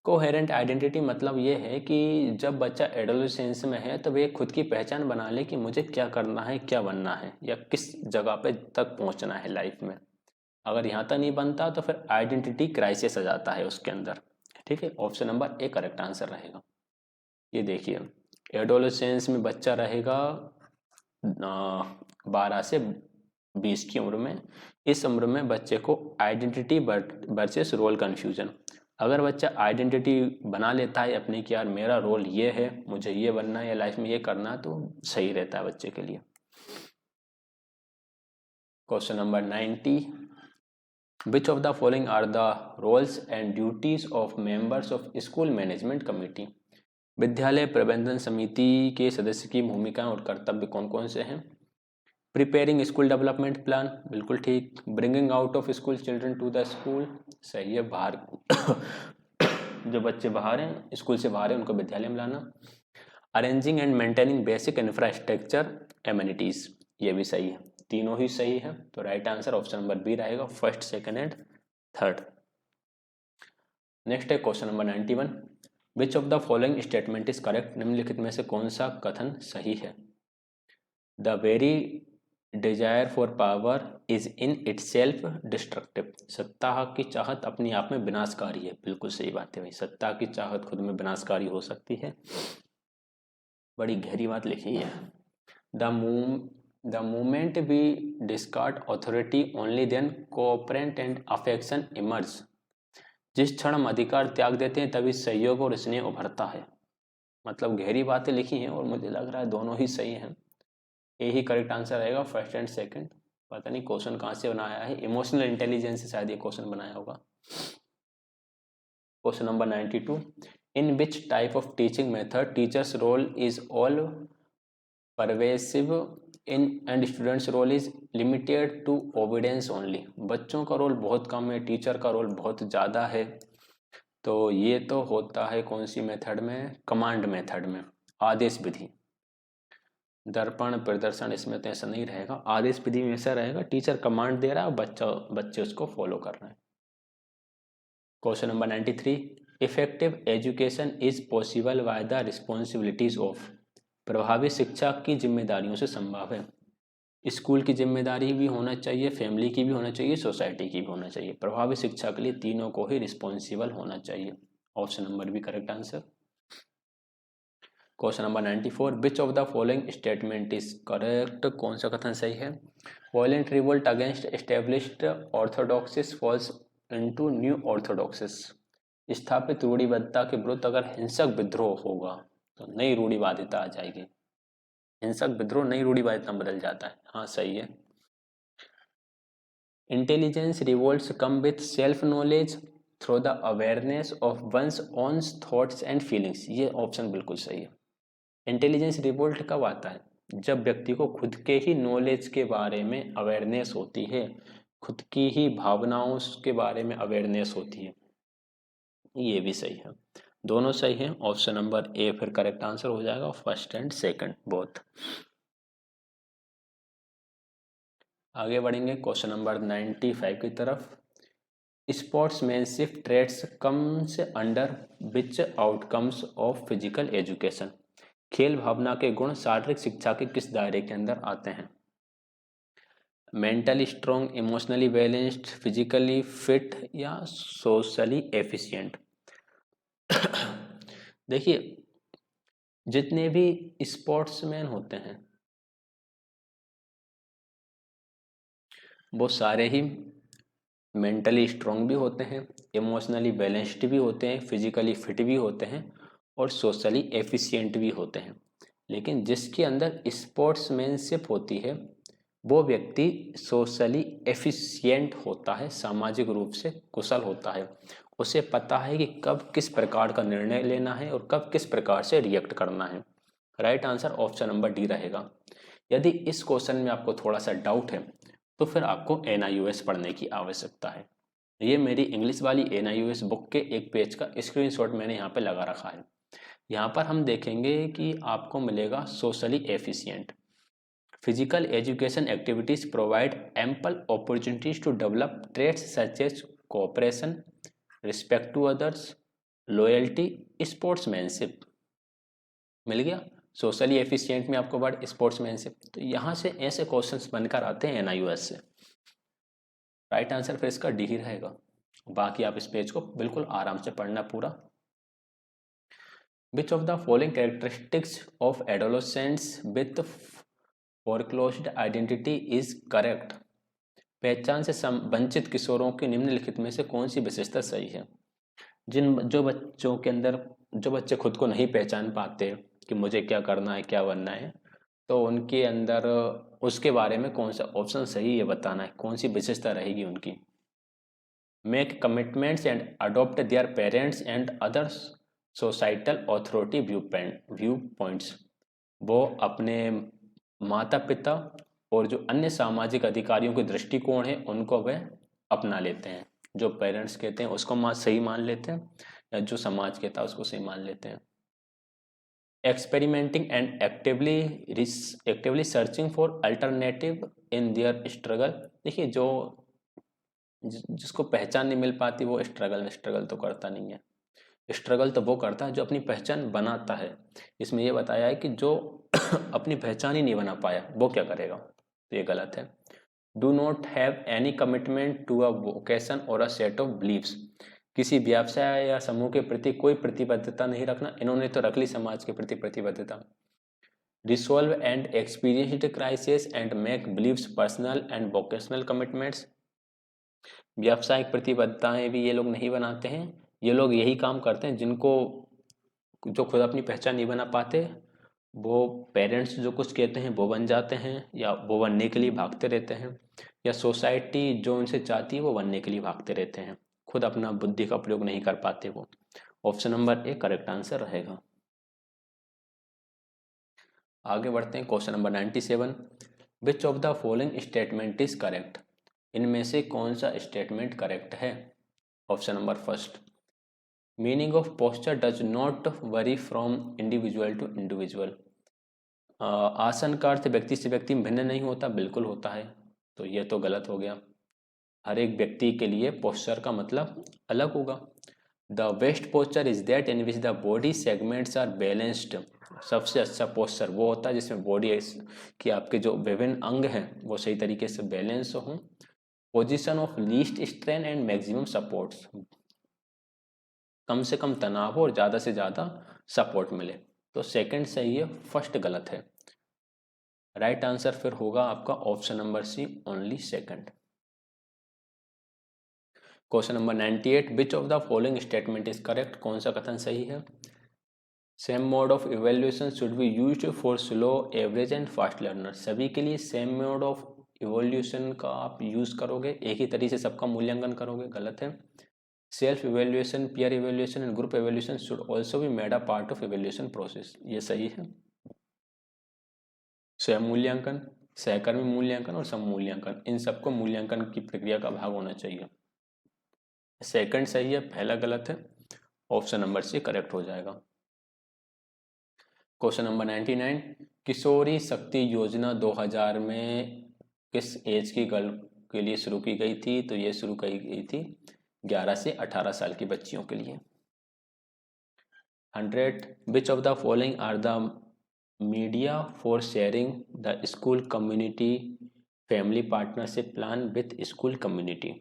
कोहेरेंट आइडेंटिटी मतलब ये है कि जब बच्चा एडोलेसेंस में है तो वे खुद की पहचान बना ले कि मुझे क्या करना है, क्या बनना है, या किस जगह पे तक पहुंचना है लाइफ में। अगर यहाँ तक नहीं बनता तो फिर आइडेंटिटी क्राइसिस आ जाता है उसके अंदर। ठीक है, option number A correct answer रहेगा। ये देखिए, एडोलेसेंस में बच्चा रहेगा 12 से 20 की उम्र में। इस उम्र में बच्चे को आइडेंटिटी वर्सेस रोल कन्फ्यूजन, अगर बच्चा आइडेंटिटी बना लेता है अपनी कि यार मेरा रोल ये है, मुझे ये बनना है या लाइफ में ये करना है, तो सही रहता है बच्चे के लिए। Question number 90, which of the following are the roles and duties of members of school management committee? विद्यालय प्रबंधन समिति के सदस्य की भूमिकाएं और कर्तव्य कौन कौन से हैं? प्रिपेयरिंग स्कूल डेवलपमेंट प्लान, बिल्कुल ठीक। Bringing out of school children to the school, सही है, बाहर जो बच्चे बाहर हैं, स्कूल से बाहर हैं, उनको विद्यालय में लाना। Arranging and maintaining basic infrastructure amenities, ये भी सही है, तीनों ही सही है। तो right answer option number B रहेगा, first, second and third. Next है question number 91, which of the following statement is correct? निम्नलिखित में से कौन सा कथन सही है? The very desire for power is in itself destructive. सत्ता की चाहत अपनी आप में विनाशकारी है। बिल्कुल सही बात है भाई, सत्ता की चाहत खुद में विनाशकारी हो सकती है। बड़ी गहरी बात लिखी है। The moment we discard authority only then cooperate and affection emerge. जिस क्षण हम अधिकार त्याग देते हैं तभी सहयोग और स्नेह उभरता है। मतलब गहरी बातें लिखी हैं और मुझे लग रहा है दोनों ही सही हैं। यही करेक्ट आंसर रहेगा, फर्स्ट एंड सेकंड। पता नहीं क्वेश्चन कहाँ से बनाया है, इमोशनल इंटेलिजेंस से शायद ये क्वेश्चन बनाया होगा। Question number 92, in which type of teaching method teachers role is all pervasive in and students role is limited to obedience only. बच्चों का रोल बहुत कम है, टीचर का रोल बहुत ज़्यादा है। तो ये तो होता है कौन सी मेथड में, कमांड मेथड में, आदेश विधि। दर्पण प्रदर्शन इसमें तो ऐसा नहीं रहेगा, आदेश विधि में ऐसा रहेगा टीचर कमांड दे रहा है, बच्चे उसको फॉलो कर रहे हैं। Question number 93, effective education is possible by the responsibilities of. प्रभावी शिक्षा की जिम्मेदारियों से संभव है। स्कूल की जिम्मेदारी भी होना चाहिए, फैमिली की भी होना चाहिए, सोसाइटी की भी होना चाहिए। प्रभावी शिक्षा के लिए तीनों को ही रिस्पॉन्सिबल होना चाहिए। Option number B correct answer. Question number 94, which of the following statement is correct. कौन सा कथन सही है। Violent revolt against established orthodoxies falls into new orthodoxies. स्थापित रूढ़िबद्धता के विरुद्ध अगर हिंसक विद्रोह होगा तो नई रूढ़िवादिता आ जाएगी। हिंसक विद्रोह नई रूढ़िवादिता में बदल जाता है। हाँ सही है। Intelligence revolts come with self knowledge through the awareness of one's own thoughts and feelings. ये ऑप्शन बिल्कुल सही है। इंटेलिजेंस रिवोल्ट कब आता है, जब व्यक्ति को खुद के ही नॉलेज के बारे में अवेयरनेस होती है, खुद की ही भावनाओं के बारे में अवेयरनेस होती है। ये भी सही है, दोनों सही हैं। ऑप्शन नंबर ए फिर करेक्ट आंसर हो जाएगा, फर्स्ट एंड सेकंड बोथ। आगे बढ़ेंगे क्वेश्चन नंबर 95 की तरफ। Sportsmanship traits comes under which outcomes of physical education. खेल भावना के गुण शारीरिक शिक्षा के किस दायरे के अंदर आते हैं। Mentally strong, emotionally balanced, physically fit या सोशली एफिशिएंट। देखिए जितने भी स्पोर्ट्समैन होते हैं वो सारे ही मेंटली स्ट्रॉन्ग भी होते हैं, इमोशनली बैलेंस्ड भी होते हैं, फिजिकली फिट भी होते हैं और सोशली एफिशिएंट भी होते हैं। लेकिन जिसके अंदर स्पोर्ट्समैनशिप होती है वो व्यक्ति सोशली एफिशिएंट होता है, सामाजिक रूप से कुशल होता है। उसे पता है कि कब किस प्रकार का निर्णय लेना है और कब किस प्रकार से रिएक्ट करना है। Right answer option number D रहेगा। यदि इस क्वेश्चन में आपको थोड़ा सा डाउट है तो फिर आपको NIOS पढ़ने की आवश्यकता है। ये मेरी इंग्लिश वाली NIOS बुक के एक पेज का स्क्रीनशॉट मैंने यहाँ पे लगा रखा है। यहाँ पर हम देखेंगे कि आपको मिलेगा socially efficient. Physical education activities provide ample opportunities to develop traits such as cooperation, respect to others, loyalty, sportsmanship. मिल गया। सोशली एफिशिएंट में आपको वर्ड स्पोर्ट्समैनशिप। तो यहाँ से ऐसे क्वेश्चंस बनकर आते हैं NIOS से। राइट आंसर फिर इसका डी ही रहेगा। बाकी आप इस पेज को बिल्कुल आराम से पढ़ना पूरा। Which of the following characteristics of adolescents with foreclosed identity is correct. पहचान से वंचित किशोरों की निम्नलिखित में से कौन सी विशेषता सही है। जो बच्चे खुद को नहीं पहचान पाते कि मुझे क्या करना है, क्या बनना है, तो उनके अंदर उसके बारे में कौन सा ऑप्शन सही है बताना है, कौन सी विशेषता रहेगी उनकी। Make commitments and adopt their parents and others societal authority view points. वो अपने माता पिता और जो अन्य सामाजिक अधिकारियों के दृष्टिकोण है उनको वह अपना लेते हैं। जो पेरेंट्स कहते हैं उसको सही मान लेते हैं या जो समाज कहता है उसको सही मान लेते हैं। Experimenting and actively searching for alternative in their struggle. देखिए जिसको पहचान नहीं मिल पाती वो स्ट्रगल तो करता नहीं है। स्ट्रगल तो वो करता है जो अपनी पहचान बनाता है। इसमें यह बताया है कि जो अपनी पहचान ही नहीं बना पाया वो क्या करेगा। तो ये गलत है। Do not have any commitment to a vocation और अ सेट ऑफ बिलीव्स, किसी व्यवसाय या समूह के प्रति कोई प्रतिबद्धता नहीं रखना, इन्होंने तो रख ली समाज के प्रति प्रतिबद्धता। Resolve and experienced crisis and make believes personal and vocational commitments, व्यावसायिक प्रतिबद्धताएं भी ये लोग नहीं बनाते हैं। ये लोग यही काम करते हैं जिनको, जो खुद अपनी पहचान नहीं बना पाते, वो पेरेंट्स जो कुछ कहते हैं वो बन जाते हैं, या वो बनने के लिए भागते रहते हैं, या सोसाइटी जो उनसे चाहती है वो बनने के लिए भागते रहते हैं, खुद अपना बुद्धि का प्रयोग नहीं कर पाते वो। Option number A correct answer रहेगा। आगे बढ़ते हैं, question number 97, which of the following statement is correct, इनमें से कौन सा स्टेटमेंट करेक्ट है। Option number first, meaning of posture does not vary from individual to individual, आसन का अर्थ व्यक्ति से व्यक्ति में भिन्न नहीं होता, बिल्कुल होता है, तो ये तो गलत हो गया। हर एक व्यक्ति के लिए पोस्चर का मतलब अलग होगा। The best posture is that in which the body segments are balanced, सबसे अच्छा पोस्चर वो होता है जिसमें बॉडी कि आपके जो विभिन्न अंग हैं वो सही तरीके से बैलेंस हों। Position of least strain and maximum supports, कम से कम तनाव हो और ज़्यादा से ज़्यादा सपोर्ट मिले, तो सेकंड सही है, फर्स्ट गलत है। राइट आंसर फिर होगा आपका option number C, only second. Question number 98, which of the following statement is correct, कौन सा कथन सही है। Same mode of evaluation should be used for slow, average and fast learner, सभी के लिए सेम मोड ऑफ इवोल्यूशन का आप यूज करोगे, एक ही तरीके से सबका मूल्यांकन करोगे, गलत है। Self evaluation, peer evaluation and group evaluation should also be made a part of evaluation process, ये सही है। स्वयं मूल्यांकन, सहकर्मी मूल्यांकन और समूल्यांकन, इन सबको मूल्यांकन की प्रक्रिया का भाग होना चाहिए। सेकंड सही है, पहला गलत है, ऑप्शन नंबर सी करेक्ट हो जाएगा। क्वेश्चन नंबर 99, किशोरी शक्ति योजना 2000 में किस एज की गर्ल के लिए शुरू की गई थी, तो ये शुरू की गई थी 11 से 18 साल की बच्चियों के लिए। 100, which of the following are the media for sharing the school community family partnership plan with school community,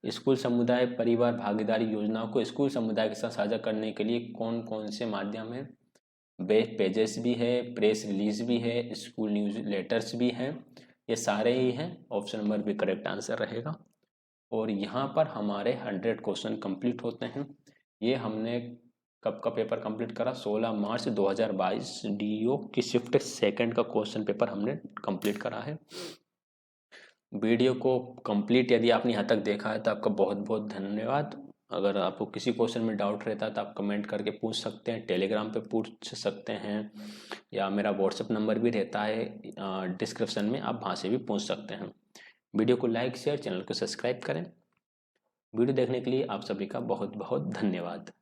school समुदाय परिवार भागीदारी योजनाओं को स्कूल समुदाय के साथ साझा करने के लिए कौन कौन से माध्यम है। वेब पेजेस भी है, प्रेस रिलीज भी है, स्कूल न्यूज लेटर्स भी हैं, ये सारे ही हैं, option number B correct answer रहेगा। और यहाँ पर हमारे 100 क्वेश्चन कंप्लीट होते हैं। ये हमने कब का पेपर कंप्लीट करा, 16 मार्च 2022 डीओ की शिफ्ट सेकंड का क्वेश्चन पेपर हमने कंप्लीट करा है। वीडियो को कंप्लीट यदि आपने यहाँ तक देखा है तो आपका बहुत बहुत धन्यवाद। अगर आपको किसी क्वेश्चन में डाउट रहता है तो आप कमेंट करके पूछ सकते हैं, टेलीग्राम पे पूछ सकते हैं, या मेरा व्हाट्सएप नंबर भी रहता है डिस्क्रिप्शन में, आप वहाँ से भी पूछ सकते हैं। वीडियो को लाइक शेयर, चैनल को सब्सक्राइब करें। वीडियो देखने के लिए आप सभी का बहुत बहुत धन्यवाद।